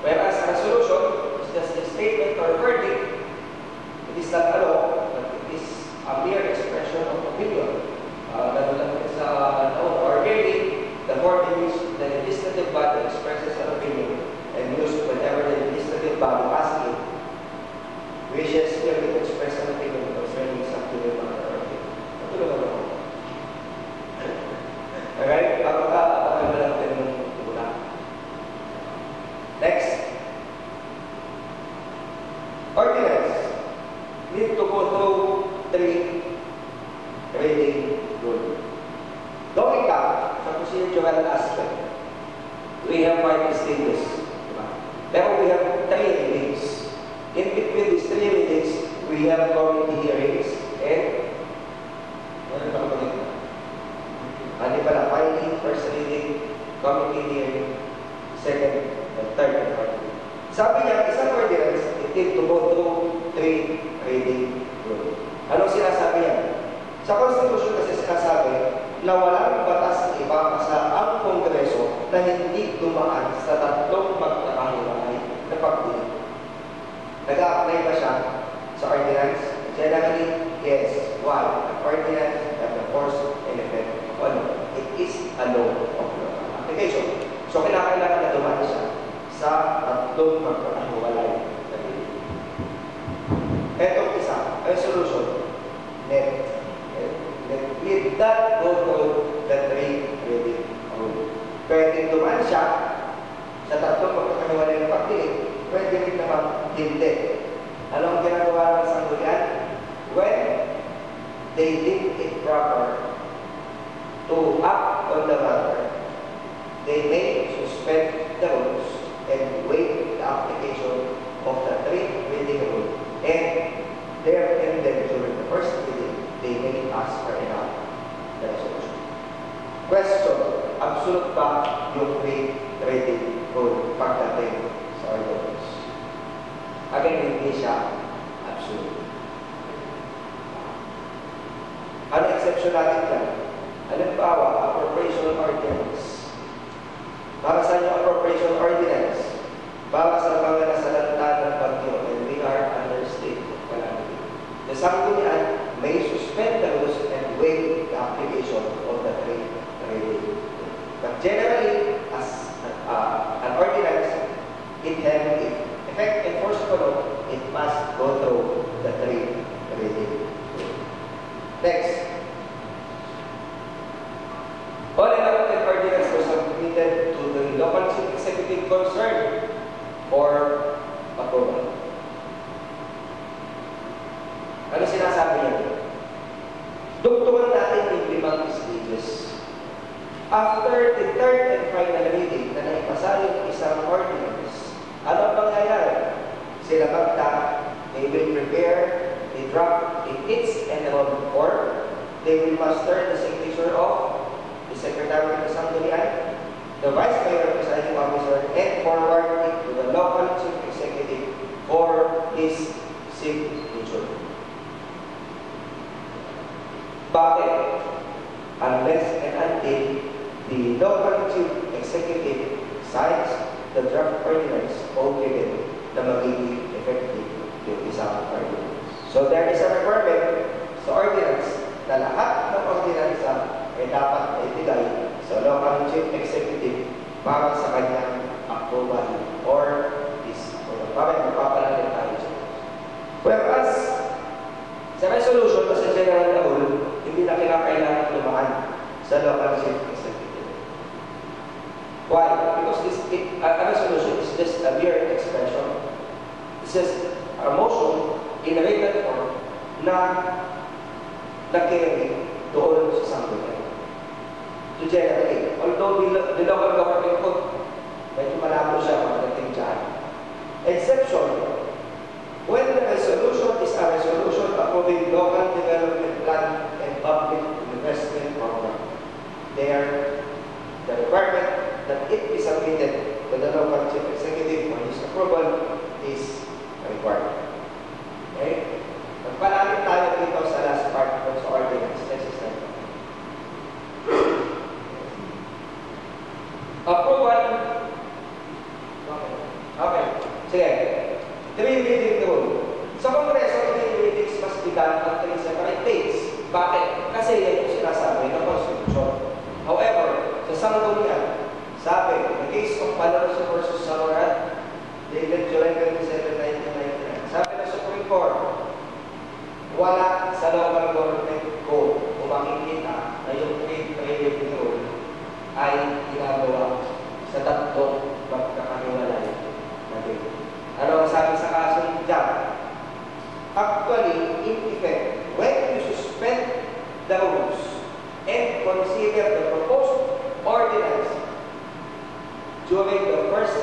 Speaker 3: Whereas a resolution is just a statement or verdict, it is not a law, but it is a mere expression of opinion. Or really, the form in which the legislative body expresses an opinion and used whenever the legislative body asks it, wishes clearly to express an opinion concerning something or other. Matulungan ako. Alright? Pagkakatagal lang natin ng tula. Next. Ordinance need to go through 3 reading rule. Going back sa procedural aspect, we have 5 stages. Pero we have 3 readings. In between these 3 readings, we have committee hearings and ano pala, filing, first reading, committee hearing, second, and third, and fourth. Sabi niya, isang ordinance, it need to go through 3 reading rule. Anong sinasabi niya? Sa Constitution kasi sinasabi na walang batas na ipapasa ang Kongreso na hindi dumaan sa 3 magkakahiwalay na pagdinig. Nag-a-apply ba siya sa ordinance? Generally, yes. Why? An ordinance have the force and effect of law. It is a law of application. So, kailangan na dumaan siya sa 3 magkakahiwalay na pagdinig. Etong isa, resolution, net. With that, go through the 3 reading rule. Pwede dumaan siya sa 3 magkakahiwalay na pagdinig. Pwede rin naman hindi. Ano ang ginagawa ng Sanggunian? When they deem it proper to act on the matter, they may suspend the rules and waive the application of the 3 reading rule. And there and then during the first reading, they may ask for enough the resolution. Question, absolute ba yung 3 reading rule pagdating sa ordinance? Again, hindi siya absolute. Ano exception natin yan? Halimbawa, appropriation ordinance. Para sa inyo appropriation ordinance? Para sa mga nasalanta ng bagyo, and we are under state of calamity. The Sanggunian may suspend the rules and waive the application of the 3 reading. But generally, as an ordinance, it has effect and force of law, it must go through the 3 approval. Ano sinasabi niya? Dugtungan natin yung 5 stages. After the third and final reading na naipasa yung isang ordinance, ano ang mangyayari? Sila magta, they will prepare a draft in its enrollment form. They will master the signature of the Secretary of the Sanggunian, the Vice Mayor, Presiding Officer, and forward it to the local Chief Executive for his signature. Bakit? Unless and until the local Chief Executive signs the draft ordinance o given na magiging effective yung isang ordinance. So there is a requirement sa ordinance na lahat ng ordinance ay dapat ibigay sa local Chief Executive para sa kanyang approval or disapproval. Bakit magpapalalim tayo dyan? Whereas, sa resolution o sa general na rule, hindi na kinakailangan lumaan sa local Chief Executive. Why? Because a resolution is just a mere expression. It's just a motion in a written form na nag-carry doon sa Sanggunian. To generate. Although the local government code, medyo malabo siya pagdating dyan. Exception, when the resolution is a resolution approving local development plan and public investment program, there, the requirement that it be submitted to the local Chief Executive for his approval is required. Okay? Magpalalim tayo dito sa last part of the ordinance. Let's start. Approval. Okay. Sige. 3 reading rule. Sa Kongreso, 3 readings must be done on 3 separate days. Bakit? Kasi yan yung sinasabi ng Constitution. However, sa Sanggunian, sabi, in the case of Palazzo versus Samorat, dated July 27, 1999, sabi ng Supreme Court, wala sa local government code kung makikita na yung 3 reading rule ay ginagawa sa tatlong magkakaniwalay na date. Ano ang sabi sa kaso dyan? Actually, in effect, when you suspend the rules and consider the proposed ordinance during the first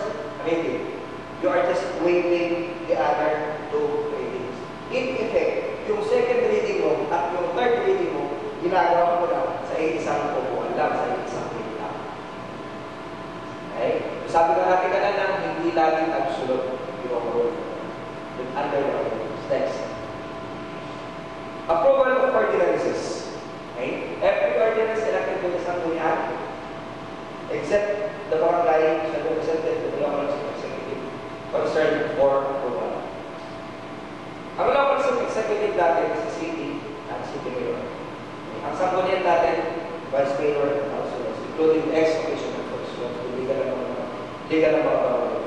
Speaker 3: reading, you are just waiving the other 2 readings. In effect, yung second reading mo at yung third reading mo, ginagawa mo na sa isang upuan lang, sa isang reading lang. Okay? Sabi ka natin kanina, hindi laging absolute yung rule. Under the ordinance. Next. Approval of ordinances. Okay? Every ordinance elected to the Sanggunian, except the barangay shall be presented to the local Chief Executive concerned for approval. Ang local Chief Executive natin sa city at city mayor. Ang Sanggunian natin, Vice Mayor and councilors, including ex-official officials, legal na mga barangay.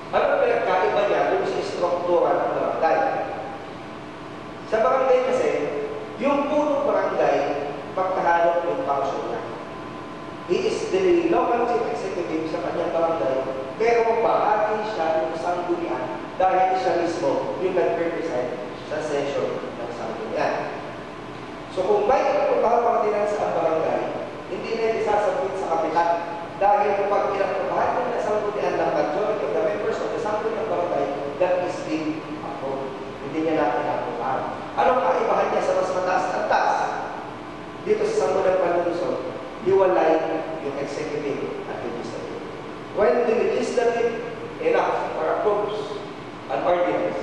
Speaker 3: Ano ang pinagkaiba niya dun sa struktura ng barangay? Sa barangay kasi, yung punong barangay, pagkahanap yung function niya. He is the local Chief Executive sa kanyang barangay, pero bahagi siya ng Sanggunian dahil siya mismo yung nag-represent sa session ng Sanggunian. So kung may pagpapahal ordinance sa barangay, hindi na isasabit sa kapitan dahil pag inaprobahan ng Sanggunian ng majority of the members of the Sanggunian barangay, that is being approved. Hindi niya natin aprobahan. Anong kaibahan niya sa mas mataas at taas? Dito sa Sanggunian Panlunsod, hiwalay yung executive at legislative. When the legislative enough or approves an ordinance,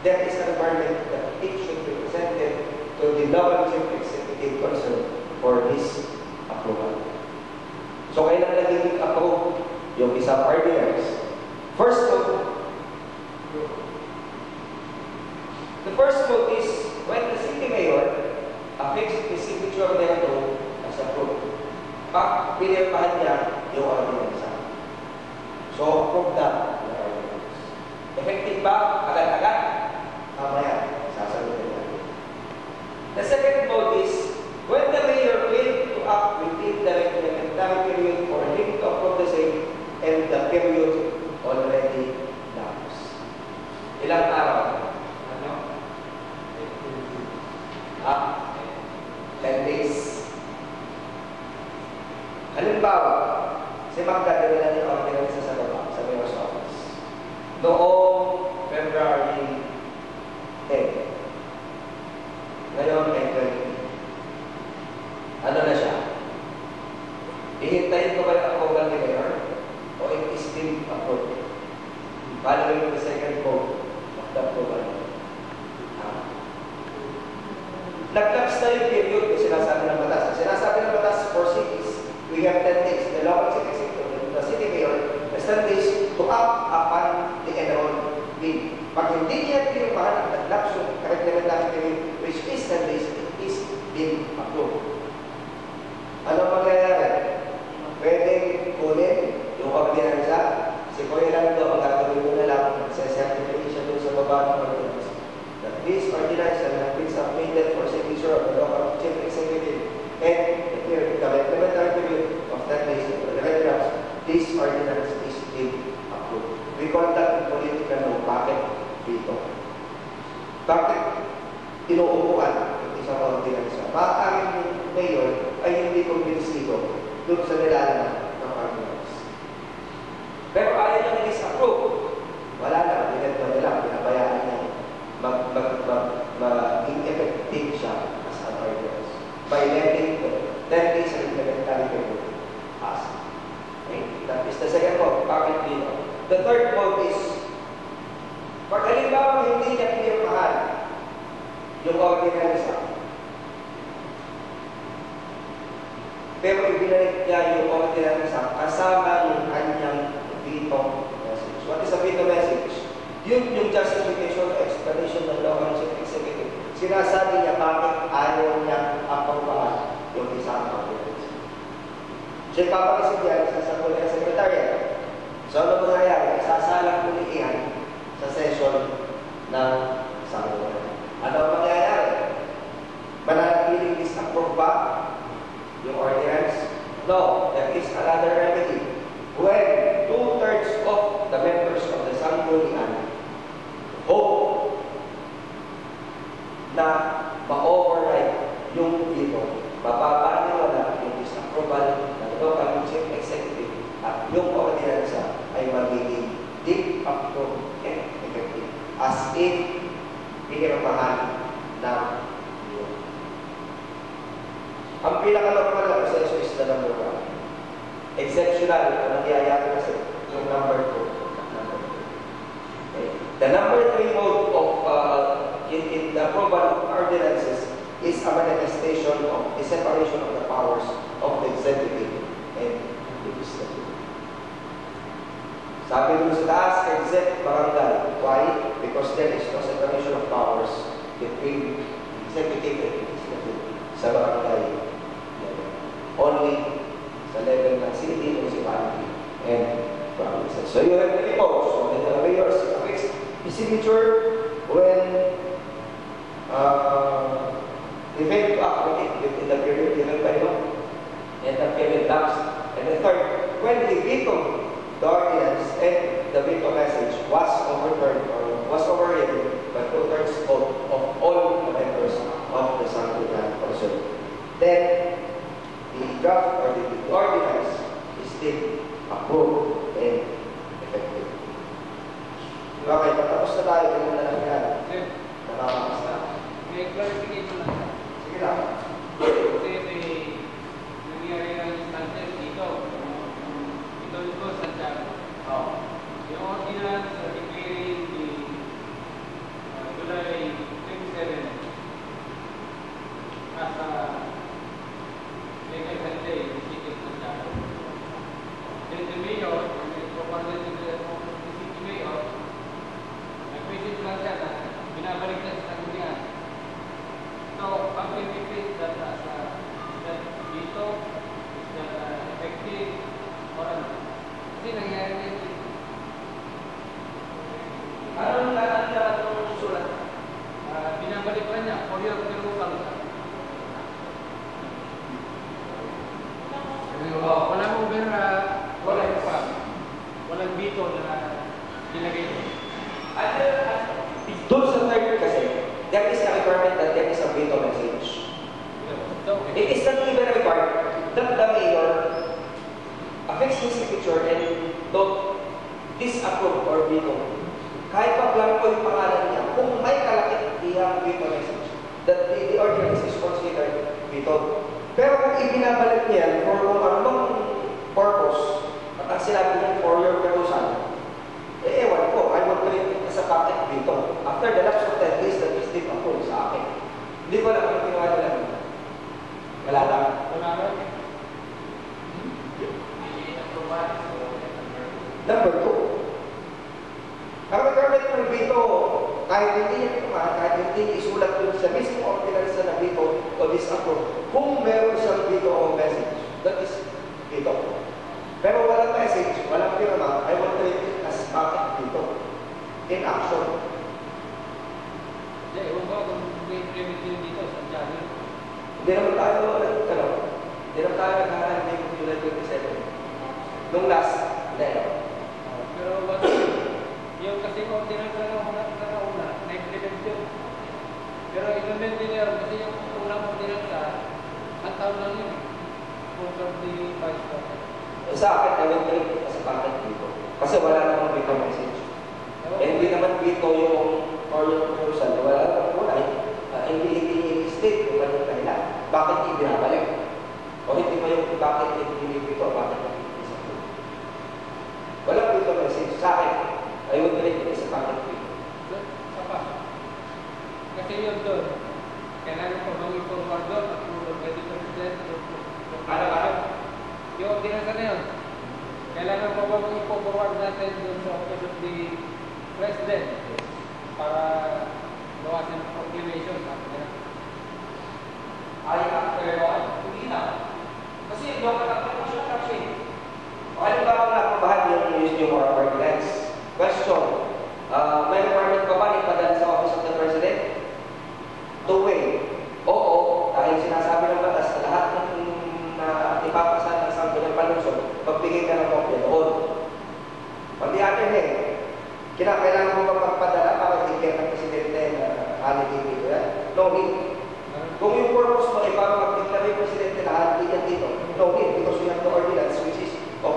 Speaker 3: there is a requirement that it should be presented to the local Chief Executive concerned for his approval. So, kailan naging approve yung isang ordinance? First vote. The first vote is when the city mayor affixes the signature thereto as approved. Pag pinirmahan niya yung ordinance. So, approve na yung ordinance. Effective ba? Agad-agad? Mamaya, sasagutin natin. The second vote is when the mayor failed to act within the regulamentary period for him to approve the same and the period already lapsed. noong February 10. Ngayon, May 20. Ano na siya? Ihintayin ko ba yung approval ni Mayor? O it is still approved? Following the second vote of the approval. Nag-lapse na yung period yung sinasabi ng batas. Ang sinasabi ng batas for cities, we have 10 days. The local city executive, the city mayor, has 10 days to act upon the enrolled bill. Pag hindi niya pinirmahan ang nag-lapse yung implementary period, which is 10 days, it is bill approved. Ano mangyayari? Pwedeng kunin yung ordinansa. Si Kuya Lando, ang gagawin mo na lang, sa-certificate siya doon sa baba ng ordinance. That this ordinance has been submitted for signature of the local chief executive and the implementary period of 10 days to the reference, this ordinance is still approved. We call that in political law, bakit dito? Bakit inuupuan yung isang ordinansa? Maaaring yung mayor ay hindi kumbinsido doon sa nilalaman ng ordinance. Pero ayaw niya nag-approve. Wala na, binagwa nila, pinabayaan niya. Mag-effective siya as an ordinance by letting the 10 days of implementary period pass. Okay? That is the second vote. Bakit dito? The third vote is, pag halimbawa hindi niya pinirmahan yung ordinance, pero ibinalik niya yung ordinance kasama yung kanyang veto message. What is a veto message? Yung justification or explanation ng local chief executive. Sinasabi niya bakit ayaw niya aprobahan yung isang ordinance. Siya ipapakisip yan sa Sangguniang Secretariat. So ano mangyayari? Sasalang muli iyan sa session ng Sangguniang. Ano ang mangyayari? Manatiling disapprove ba yung ordinance? No, there is another remedy. When 2/3 of the members of the Sangguniang vote na ma-override yung veto, mapapaniwala yung disapproval ng local chief executive at yung ordinansa ay magiging deep approved and effective as if pinirmahan ng yun. Ang pinakanormal na proseso is the number 1. Exceptional ang nangyayari kasi yung number 2. Okay. The number 3 mode of in the approval of ordinances is a manifestation of the separation of the powers of the executive and legislative. Sabi dun sa taas, exec barangay. Why? Because there is no separation of powers between the executive and legislative sa barangay. Only sa level ng city, municipality, and provinces. So you have 3 votes. So the mayor affixes his signature when he failed to act on it within the period given by law, and the period lapsed. And the third, when he vetoed the ordinance and the veto message was overturned or was overridden by 2/3 vote of all the members of the Sangguniang Council, then the draft or the ordinance is still approved and effective. Okay, patapos na tayo. Ganun na lang yan. Nakakakas na.
Speaker 4: May clarification lang.
Speaker 3: Sige lang.
Speaker 4: Kasi may nangyari ng instances dito. Ito, Santiago. Yung ordinance declaring the July 27 as a legal holiday in the city of Santiago. Then the mayor, when it proposed to the city mayor, nag-message lang siya na binabalik na sa Sangguniang. So, pag-replicate that as that dito, is that effective or ano? Kasi nangyari na yun. Ano ang susulat? Binabalik lang niya for your local. Wala mong walang pa. Walang bito na nilagay niya.
Speaker 3: Doon sa third kasi, there is a requirement that there is a veto message. It is not even required that the mayor affix his signature and don't disapprove or veto veto. Pero kung ibinabalik niya yan for kung anong purpose, at ang sinabi niya for your perusal, ewan ko, I want to read it as a packet veto. After the lapse of 10 days, that is deep ako sa akin. Hindi ko alam kung ginawa nila. Wala lang.
Speaker 4: Wala rin.
Speaker 3: Number 2. Ang requirement ng veto, kahit hindi niya tumahan, kahit hindi isulat dun sa mismo ordinance na veto o disapprove, kung meron siyang veto o message, that is veto. Pero walang message, walang pirma, I want to read it as packet veto. In action.
Speaker 4: Hindi, ewan ko kung may implement yun dito sa Johnny.
Speaker 3: Hindi naman tayo naghahanap ng July 27. Nung last, hindi.
Speaker 4: Pero yung kasi ordinance na nauna, na-implement yun. Pero implement din yun kasi yung unang ordinance ang taon lang yun. For the vice president.
Speaker 3: Sa akin, I will treat it as a packet veto. Kasi wala namang veto message. Hindi naman veto yung or yung proposal. Wala namang kulay. Hindi state yung kanyang kailan. Bakit hindi binabalik? O hindi pa yung bakit hindi veto, bakit hindi disapprove? Walang veto message. Sa akin, I will treat it as a packet veto.
Speaker 4: Sa pa. Kasi yun doon, kailangan ko bang i-forward doon at kung pwede president
Speaker 3: Ano?
Speaker 4: yung ordinance na yun, kailangan ko bang i-forward natin doon sa office of the president para bawasan ang proclamation.
Speaker 3: Ay, after one, hindi na. Kasi yung mo siya kasi. O halimbawa napabahan yung ordinance. Question, may requirement pa ba ipadala sa office of the president? Two-way. Oo, dahil sinasabi ng batas na lahat ng ipapasa ng Sangguniang Panunsod, magbigay ka ng kopya doon. On the other hand, kinakailangan mo magpadala para i-care ng presidente na holiday dito yan? No need. Kung yung purpose mo ay para mag-declare yung presidente na holiday yan dito, no need, because we have the ordinance which is of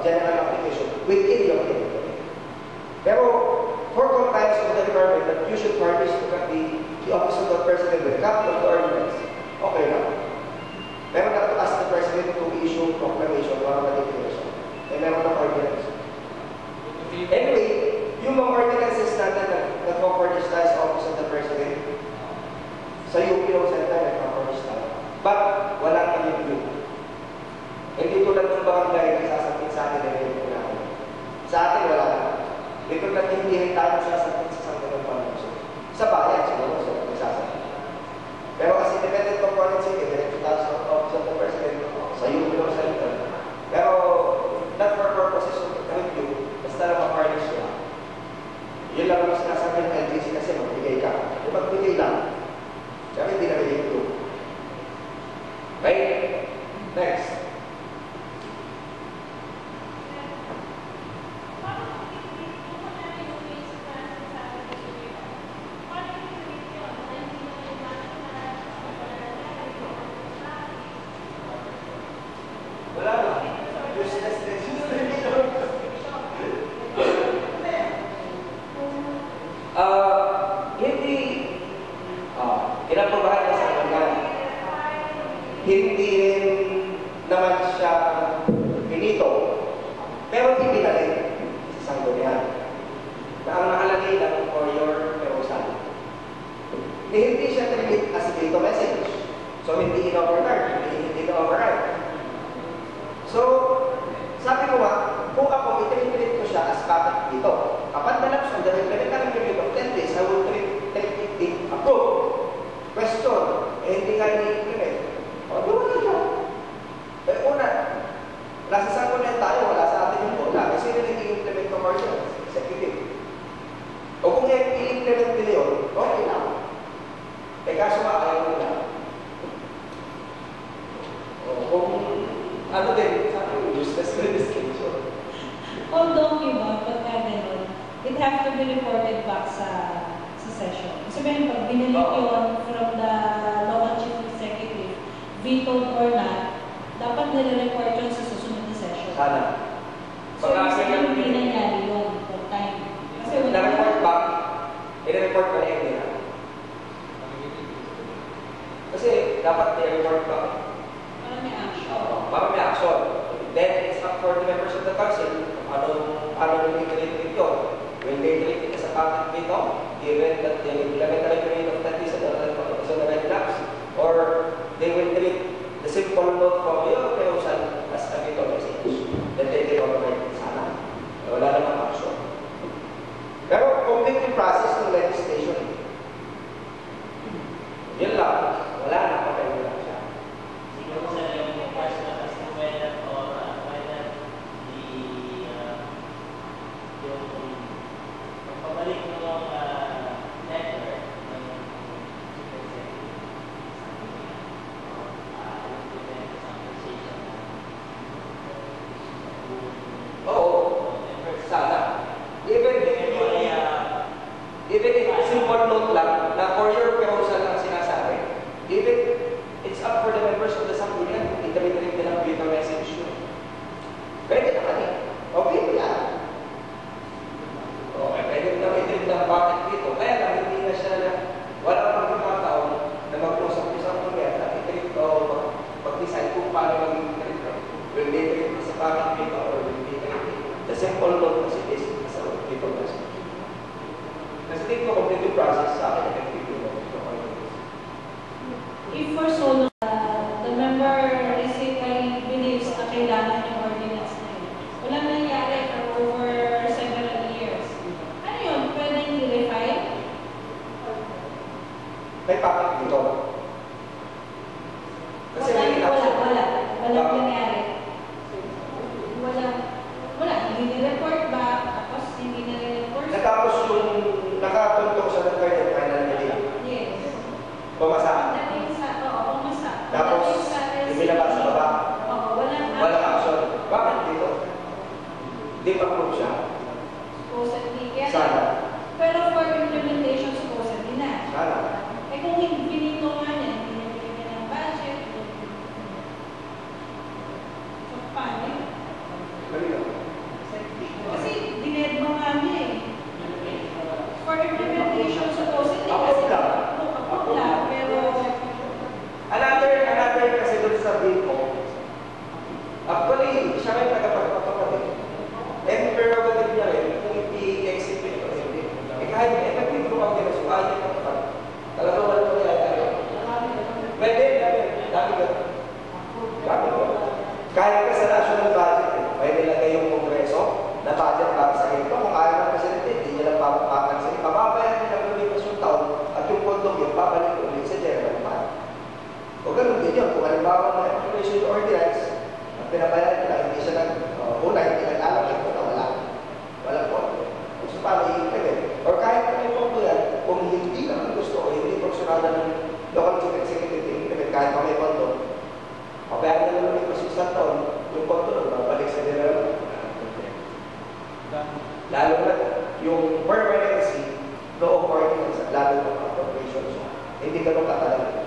Speaker 3: general application within your territory. Pero, for compliance with the requirement that you should furnish the office of the president with a copy of the ordinance, okay lang. Meron na to ask the president to issue proclamation or a declaration. Meron ng ordinance. Anyway, yung mga ordinances natin na nag-furnish tayo sa office of the president, sa UP o Center, nag-furnish tayo. But, walang review. Hindi tulad ng barangay na sasapit sa atin na review natin. Sa atin, wala na. Ito na hindi tayo sasapit sa Sangguniang Panunsod. Sa bayan, siguro, sa sasapit. Pero as independent component city, diretso tayo sa office of the president, sa UP o Center. Pero, not for purposes of review, basta na ma-furnish siya. Yun lang ang sinasabi ng LGC kasi magbigay ka. Kung magbigay lang, kaya hindi na review. Right? Next. Wala lang. Useless legislation. Hindi inaprobahan na sa Sanggunian. Hindi naman siya finito. Pero ibinalik sa Sanggunian. Na ang nakalagay lang for your perusal. Hindi siya treated as veto message. So hindi in-overturn, hindi in-override. So, sabi ko nga, kung ako i-treat ko siya as packet dito, kapag nalap siya, dahil kailangan period of 10 days, I will treat it approved. Question, hindi nga i-implement. O, di wala siya. Una, nasa Sanggunian tayo, wala sa atin yung bola. Kasi nag-i-implement commercial, executive. O kung i-implement nila yun, okay lang. Kaso nga, ayaw nila. O, kung ano din, sabi ko, useless legislation.
Speaker 5: Although, iba, pagka gano'n, it has to be reported back sa session. Sabihin, pag binalik yun from the local chief executive, vetoed or not, dapat nire-report yun sa susunod na session.
Speaker 3: Sana.
Speaker 5: So, ibig hindi nangyari yun for time. Kasi
Speaker 3: Na-report back, i-report pa na yun nila. Kasi, dapat dito, given that they implement a period of 30 sa the red flags, or they will treat the simple note from your causal as a veto message. Then they can operate sana. Wala namang action. Pero complete yung process ng legislation. Yun lang. Wala na, patay mo lang siya.
Speaker 2: Siguro sa yung question as to whether yung pagpabalik ng letter ng
Speaker 3: Oo. Sana. Even if simple note lang na for your proposal lang sinasabi, even it's up for the members of the Sanggunian kung iterate nilang veto message yun. Pwede naman eh. Okay mo yan. Okay, pwede mo naman iterate ng bakit dito. Kaya lang, hindi na siya na wala pang pagkakataon na mag-usap sa Sanggunian at iterate o mag-decide kung paano maging iterate. Will they iterate sa bakit dito or will they iterate the simple note kasi is sa veto message. Kasi dito complete yung process sa akin effective yung
Speaker 5: If for so the member basically believes na kailangan yung ordinance na yun, walang nangyari for over several years. Ano yun? Pwedeng i-refine?
Speaker 3: may pakit dito. Kasi may inaction.
Speaker 5: Walang nangyari. Wala. Hindi ni-report ba? Tapos hindi na-report?
Speaker 3: Natapos yung nakapuntok sa nagkaroon ng final meeting.
Speaker 5: Yes.
Speaker 3: Pumasa.
Speaker 5: Pumasa.
Speaker 3: Tapos, iminabas sa baba.
Speaker 5: Oo,
Speaker 3: Walang action. Bakit dito? Hindi pa-prove siya.
Speaker 5: Supposedly. Kaya,
Speaker 3: Sana.
Speaker 5: pero for implementation, supposedly na.
Speaker 3: Sana.
Speaker 5: Eh kung pinito nga niya, hindi niya binigyan ng budget. So, paano yun?
Speaker 3: Malinaw.
Speaker 5: Kasi dinedma nga niya eh. For implementation, supposedly.
Speaker 3: Approve
Speaker 5: Kasi
Speaker 3: lang.
Speaker 5: approve lang, pero
Speaker 3: Another kasi doon sa bill ko, actually, siya may tagapagpapapatid. And prerogative niya rin, kung i-execute o hindi. Eh kahit effective ko ang ginasuhan niya kapag talaga wala ko niya. Pwede, dami ka. Kahit ka sa national budget, pwede lagay yung kongreso na budget para sa ito. Kung ayaw ng presidente, hindi niya lang papapakan sa ito. Papabayan niya ng lumipas yung taon at yung kondong yun, babalik ulit sa general fund. O ganun din yun, kung halimbawa na information ordinance, ang pinabayaran nila, hindi siya hindi nag-alam ito na wala po. Kung sa paano i-implement. Or kahit na may pondo yan, kung hindi naman gusto o hindi porsyonada ng local chief executive i-implement, kahit pa may pondo, pabayaran na naman yung isang taon, yung pondo nun, babalik sa general. Lalo na yung permanency noong ordinance at lalo ng appropriations, hindi ganun katagal.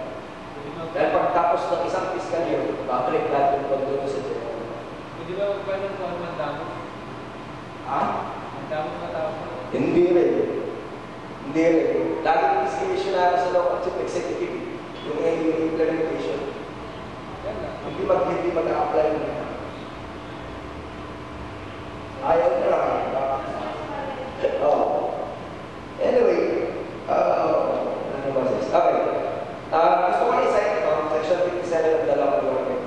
Speaker 3: Dahil pagtapos ng isang fiscal year, babalik lahat yung pondo sa general.
Speaker 4: Hindi ba magpanan ko ang mandamo?
Speaker 3: Ha?
Speaker 4: Mandamo na tao mo?
Speaker 3: Hindi rin. Laging discretionary sa local chief executive yung implementation. Hindi mag-a-apply mo na. Ayaw na lang. Anyway, ano ba sis? Okay. Gusto ko i-cite ito, section 57 of the law of government.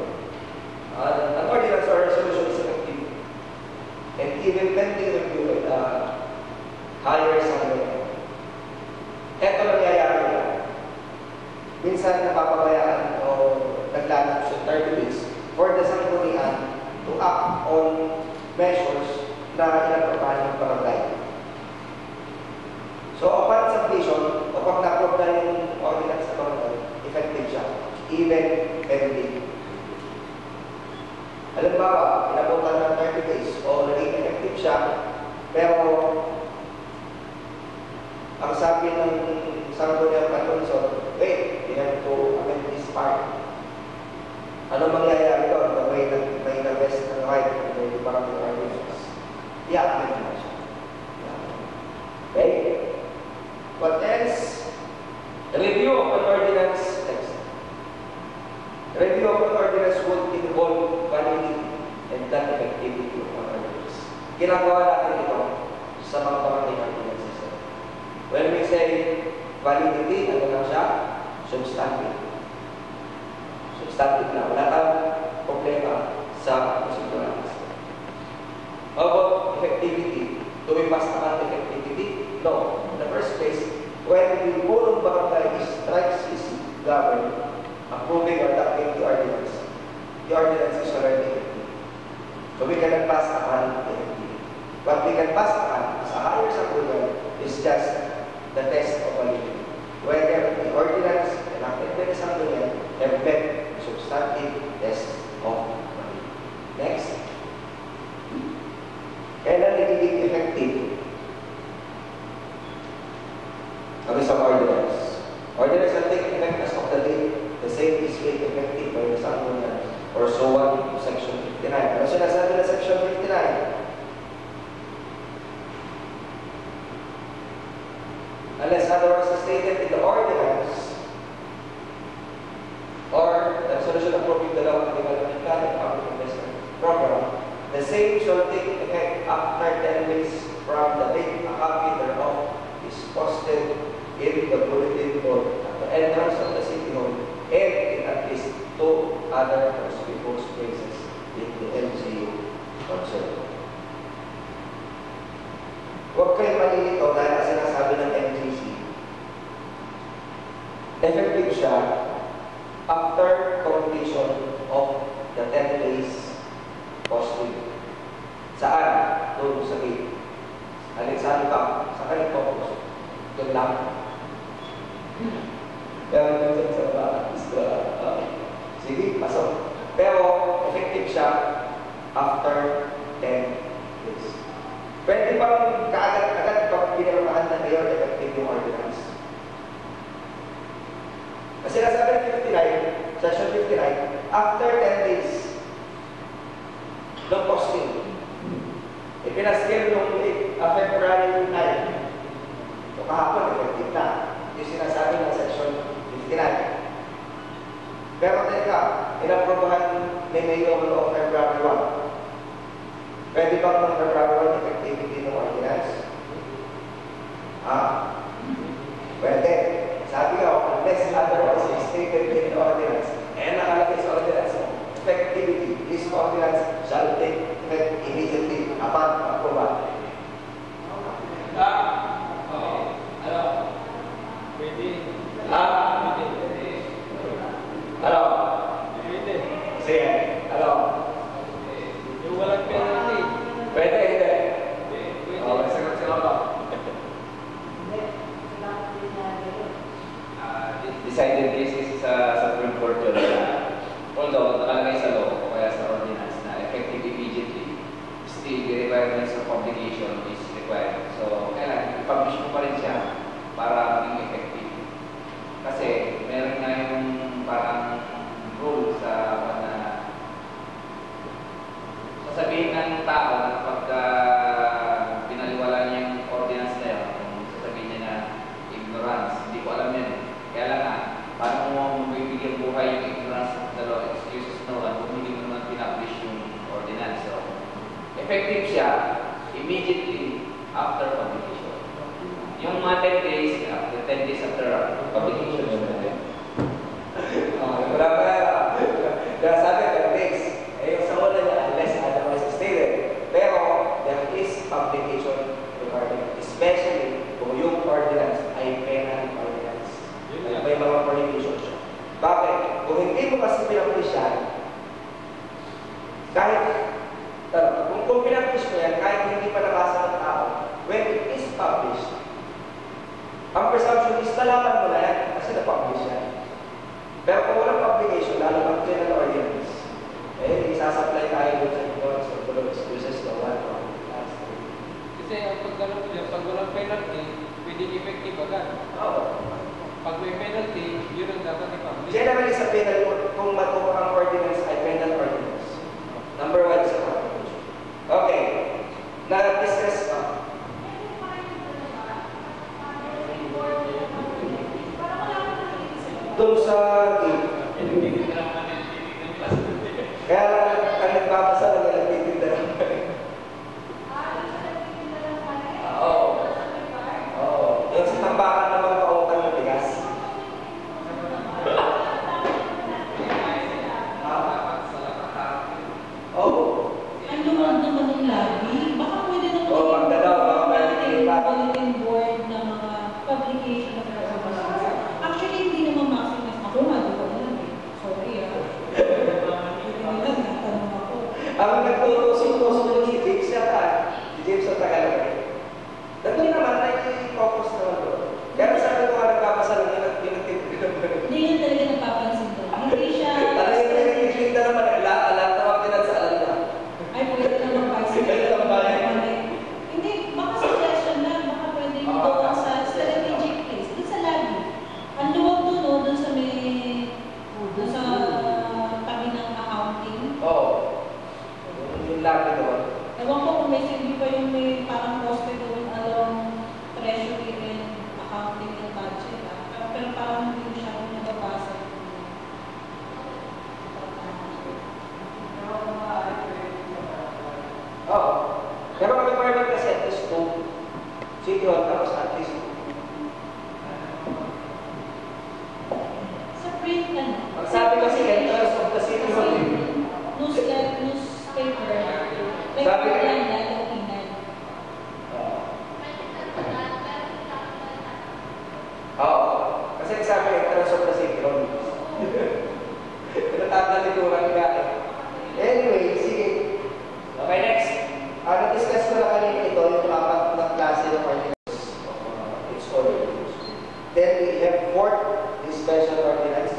Speaker 3: An ordinance or resolution is effective and even pending review with higher Sanggunian. Ito nangyayari na. Minsan napapabayaan o naglalap sa 30 days for the Sanggunian to act on measures na inaprobahan ng barangay. So, upon submission, o pag na-approve na yung ordinance sa barangay, effective siya, even pending. Halimbawa, inabutan ng 30 days o naging effective siya, pero ang sabi ng Sangguniang Convention, wait, we have to amend this part. Ano Validity, ano lang siya? Substantive. Substantive lang. Wala kang problema sa procedural aspect. How about effectivity? Do we pass naman effectivity? No. In the first place, when the whole of barangay strikes his government, approving or adopting the ordinance is already effective. So we cannot pass naman effectivity. What we can pass naman as a higher approval is just the test of validity. Whether the ordinance enacted by the Assembly have met the substantive test of validity. Next. Kailan nagiging effective ang isang ordinance? Ordinance will take effect as of the date the same is made effective by the Assembly or so on Section 59. Ano sinasabi na Section 59? Unless otherwise stated in the ordinance or the resolution approving the law of development plan and public investment program, the same shall take effect after 10 days from the date a copy thereof is posted in the bulletin board at the entrance of the city hall and in at least 2 other conspicuous places in the LGU concerned. Huwag kayo malilito dahil ang sinasabi ng MGC. Effective siya after completion of the 10 days posting. Saan? Doon sa gate. Saan pa? Sa kayo po. Doon lang. Kaya doon sa baka. Sige, pasok. Pero effective siya after 10 days. Pwede bang kaagad-agad pag pinirmahan na mayor effective yung ordinance? Kasi nasabi ng 59, Section 59, after 10 days ng posting, ipinaskil yung February 9. So kahapon, effective na. Yung sinasabi ng Section 59. Pero teka, inaprobahan ni Mayor o February 1. Pwede bang ng February 1 effectivity ng ordinance? Pwede. Sabi ko, unless otherwise stated in the ordinance, nakalagay sa ordinance mo, effectivity, this ordinance shall take effect immediately upon approval. Sige.
Speaker 4: Yung walang penalty.
Speaker 3: Pwede, hindi.
Speaker 4: Sagot ba?
Speaker 2: Decided cases sa Supreme Court yun na although nakalagay sa law o kaya sa ordinance na effective immediately, still the requirements of publication is required. So, kailangan i-publish mo pa rin siya para maging effective. Kasi meron na yung parang rule sa na sasabihin ng tao na pagka pinaliwala niya yung ordinance na yun, sasabihin niya na ignorance, hindi ko alam yan. Kaya lang nga, paano mo mabibigyan buhay yung ignorance of the law, excuses no one, kung hindi mo naman pinablish yung ordinance. So, effective siya immediately after publication. Yung mga 10 days, after 10 days after publication.
Speaker 3: Wala pa na. Kaya sabi, 10 days. Yung sa una niya, unless otherwise stated. Pero, there is publication regarding, especially kung yung ordinance ay penal ordinance. May mga prohibitions siya. Bakit? Kung hindi mo kasi pinapulis yan, kahit, kung pinapulis mo yan, kahit hindi pa nabasa ng tao, when it is published, ang presumption is nalaman mo na yan kasi na-publish yan. Pero kung walang publication, lalo ang general ordinance, isasapply tayo doon sa ignorance of the excuses na wala.
Speaker 4: Kasi ang paggalap niya, pag walang penalty, pwedeng effective agad.
Speaker 3: Oo.
Speaker 4: Pag may penalty, yun ang dapat i-publish.
Speaker 3: Generally sa penal, kung matuwa ang ordinance ay penal ordinance. Number 1 sa publication. Okay. Na-discuss pa. Doon sa kaya ang nagbabasa na nagtitinda ng Oo. Yung sa tambakan naman pautang na
Speaker 5: bulletin board na mga publication na organizations. Actually, hindi naman maximize. Ako nga, di ko alam eh. Sorry Hindi nila natanong ako.
Speaker 3: Ang nagtutusok-tusok yung si James yata. Si James ang Tagalog. Nandun naman, nag-focus naman doon. Kaya sabi ko nga nagpapasal yung nagtitigil.
Speaker 5: Hindi yun talaga napapansin ko. Hindi siya...
Speaker 3: Talagang nagtitigil na naman. Alam, tawag din sa alam niya.
Speaker 5: Ay, pwede naman pa.
Speaker 3: Pwede naman pa.
Speaker 5: Hindi, baka suggestion lang. Baka pwede yung doon sa strategic place. Doon sa lagi. Ang luwag doon, no? Doon sa may... Doon sa tabi ng accounting.
Speaker 3: Oo. Yung lagi doon.
Speaker 5: Ewan ko kung may silbi pa yung may parang poste doon along treasury and accounting and budget. Pero parang hindi siya nababasa.
Speaker 3: Oo. Pero ang requirement kasi at least 2. City Hall, tapos at least 2.
Speaker 5: Sa print na na.
Speaker 3: Ang sabi kasi entrance of the City Hall.
Speaker 5: Newspaper. Like,
Speaker 3: Sabi ka-
Speaker 5: lang yan, Latinan.
Speaker 3: Oo. Kasi sabi entrance of the City Hall. Natatalikuran ka eh. Anyway, sige. Okay, next. Na-discuss ko na kanina ito, yung 4 na klase ng ordinance. It's ordinance. Then we have 4th, the special ordinance.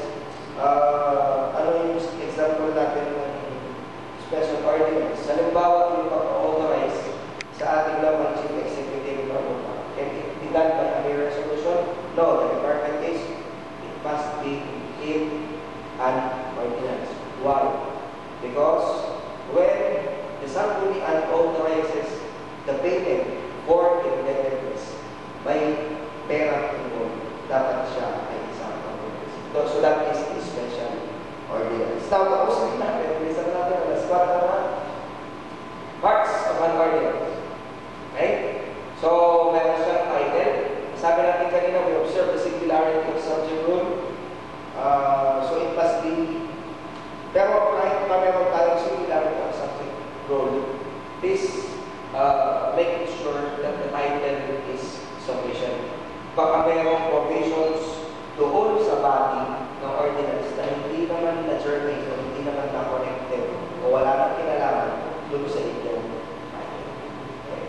Speaker 3: Ano yung example natin ng special ordinance? Halimbawa, yung pag-authorize sa ating law chief executive can it be done by a mere resolution? No, the requirement is it must be in an ordinance. Why? Because when the Sanggunian authorizes the payment for indebtedness, may pera involved. Dapat siya ay isang ordinance. So that is a special ordinance. Now, tapos rin natin. Bilisan natin. Alas 4 na. Parts of an ordinance. Okay? So, meron siyang title. Sabi natin kanina, we observe the singularity of subject rule. So, it must be. Pero kahit pa meron tayong singularity of subject rule, please make sure that the title is sufficient. Baka merong provisions doon sa body ng ordinance na hindi naman na-germinate o hindi naman na-connected o wala nang kinalaman doon sa inyong title. Okay.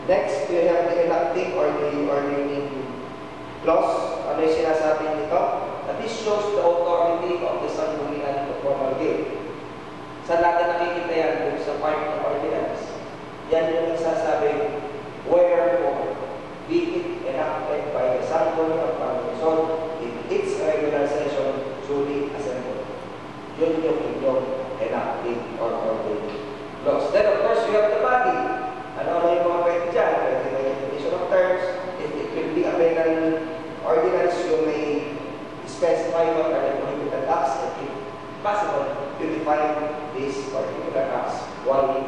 Speaker 3: Next, we have the enacting or the ordaining clause. Ano yung sinasabi nito? That this shows the authority of the Sanggunian to promulgate. Saan natin nakikita yan dun sa part ng ordinance? Yan yung nagsasabi, wherefore, be it enacted by the Sanggunian of Parmesan in its regular session duly assembled. Yun yung inyong enacting or ordaining laws. Then of course, we have the body. Ano yung mga pwede dyan? Pwede may definition of terms. If it will be a penal ordinance, you may specify what are the prohibited acts and if possible, you define these particular acts. Why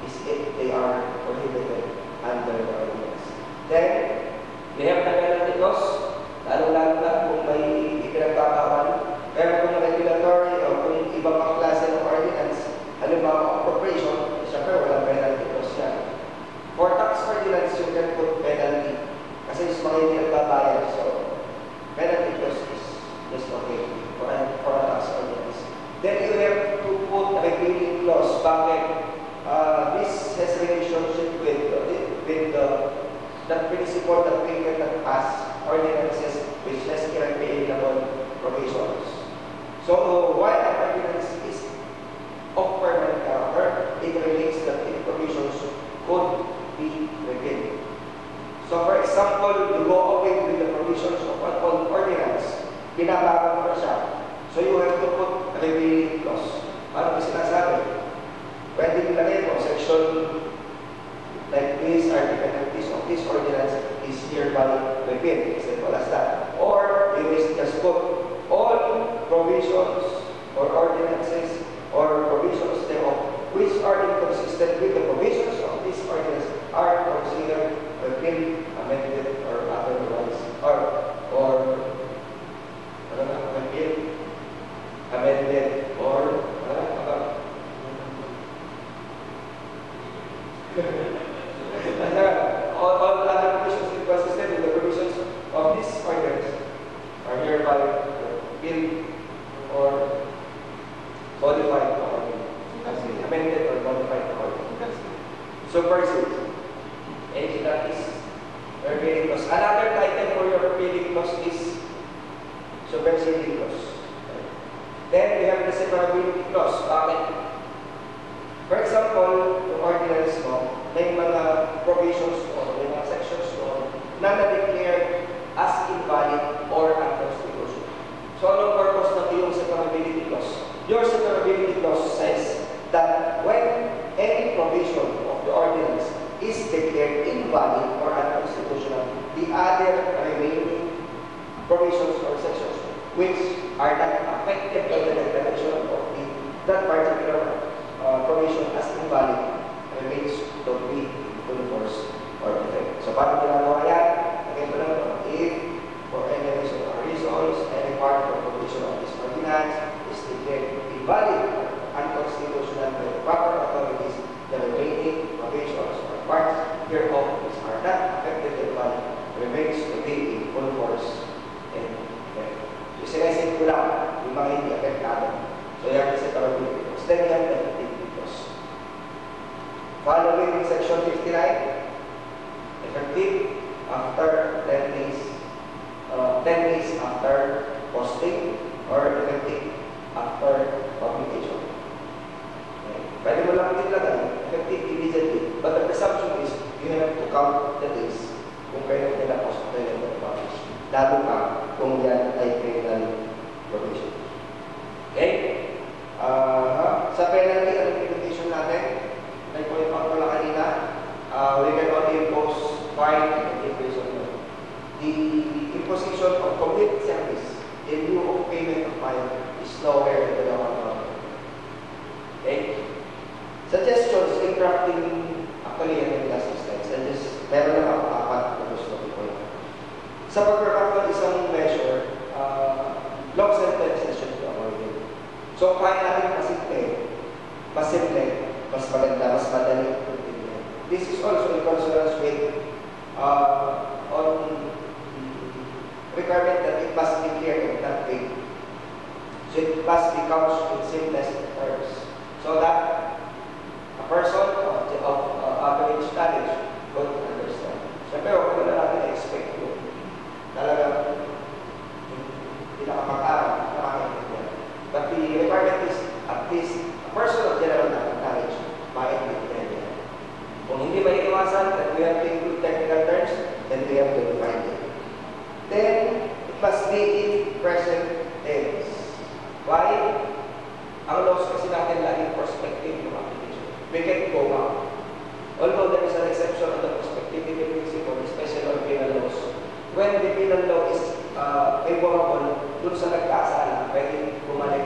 Speaker 3: is it they are prohibited under the ordinance. Then, we have the penalty clause. Lalo-lalo na kung may ipinagbabawal. Pero kung regulatory o kung ibang mga klase ng ordinance, halimbawa appropriation, siyempre walang penalty clause yan. For tax ordinance, you can put penalty. Kasi yung mga hindi nagbabayad. So, penalty clause is just okay for a tax ordinance. Then you have to put a repealing clause. Bakit? This has relationship with that principle that we can pass ordinances which has irreparable provisions. So, while an ordinance is of permanent character, it relates that its provisions could be repealed. So, for example, you go away with the provisions of an ordinance, binabago mo siya. So, you have to put a repealing clause. Ano ba sinasabi? Pwede nilagay mo, section like this are the penalties of this ordinance is hereby repealed. Simple as that. Or, you will just put all provisions or ordinances or provisions thereof which are inconsistent with the provisions of this ordinance are considered repealed, amended, or otherwise, or repealed, amended, or all other provisions Another title for your repealing clause is superseding clause. Then we have the severability clause. Bakit? For example, yung ordinance mo, may mga provisions o may mga sections o na na-declare as invalid or unconstitutional. So, anong purpose ng iyong severability clause? Your severability clause says that when any provision of the ordinance is declared invalid or unconstitutional, the other remaining provisions or sections which are not affected by the declaration of that particular provision as invalid remains to be full force or effect. So, paano ginagawa yan? Again, if for any reason or reasons, any part or provision of this ordinance is declared invalid or unconstitutional by the proper authorities, the remaining provisions or parts hereof which are not affected by invalid remains to be in full force and effect. So, sinesin ko lang yung mga hindi affectado. So, yan is severability clause. Then you have the effective clause. Following section 59, effective after 10 days, 10 days after posting or effective after publication. Okay. Pwede mo lang itilagay, effective immediately. But the presumption is you have to count the days kung kailan nila post o kailan nila publish. Lalo pa kung yan ay criminal provision. Okay? Sa penalty and implementation natin, like po yung pagpula kanina, we can only impose fine and imprisonment. The imposition of complete service in lieu of payment of fine is nowhere in the law. Okay? Suggestions in crafting, actually yan yung last slide. Meron na ako 4 na gusto ko. Sa pag-craft ng isang measure, long sentences should be avoided. So, kaya natin mas simple, mas maganda, mas madali. This is also in consonance with on the requirement that it must be clear in that way. So, it must be couched in simplest terms. So that a person of average knowledge would understand. Siyempre, huwag ko na natin expect yun. Talagang hindi nakapag-aral, nakakaintindihan. But the requirement is at least a person of general knowledge might be. Kung hindi ba iiwasan that we have to include technical terms, then we have to define it. Then, it must be in present tense. Why? Ang laws kasi natin laging prospective ng application. We can go back. Although there is an exception on the prospectivity principle, especially on penal laws. When the penal law is favorable, dun sa nagkasala, pwede bumalik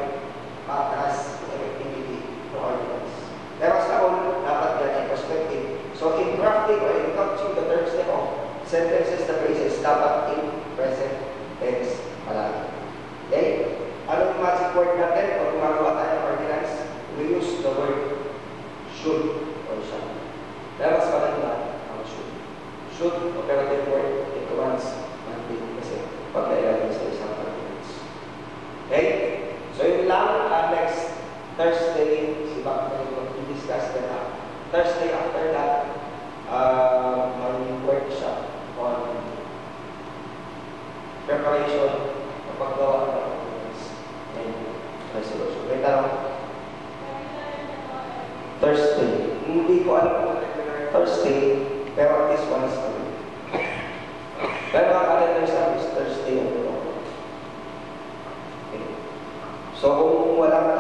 Speaker 3: pataas ng effectivity ng ordinance. Pero sa all, dapat yan ay prospective. So in drafting or in couching the terms thereof, sentences na phrases dapat in present tense palagi. Okay? Anong magic word natin pag gumagawa tayo ng ordinance? We use the word should or shall. Dahil mas maganda ang should. Should, operative word, it runs monthly kasi pagkailan sa isang ordinance. Okay? So yun lang, next Thursday, si Bak i-discuss na Thursday after that, may workshop on preparation ng paggawa ng ordinance and resolution. May tanong? Thursday. Hindi ko alam kung Thursday, pero at least once a week. Pero ang calendar sa is Thursday and okay. So kung walang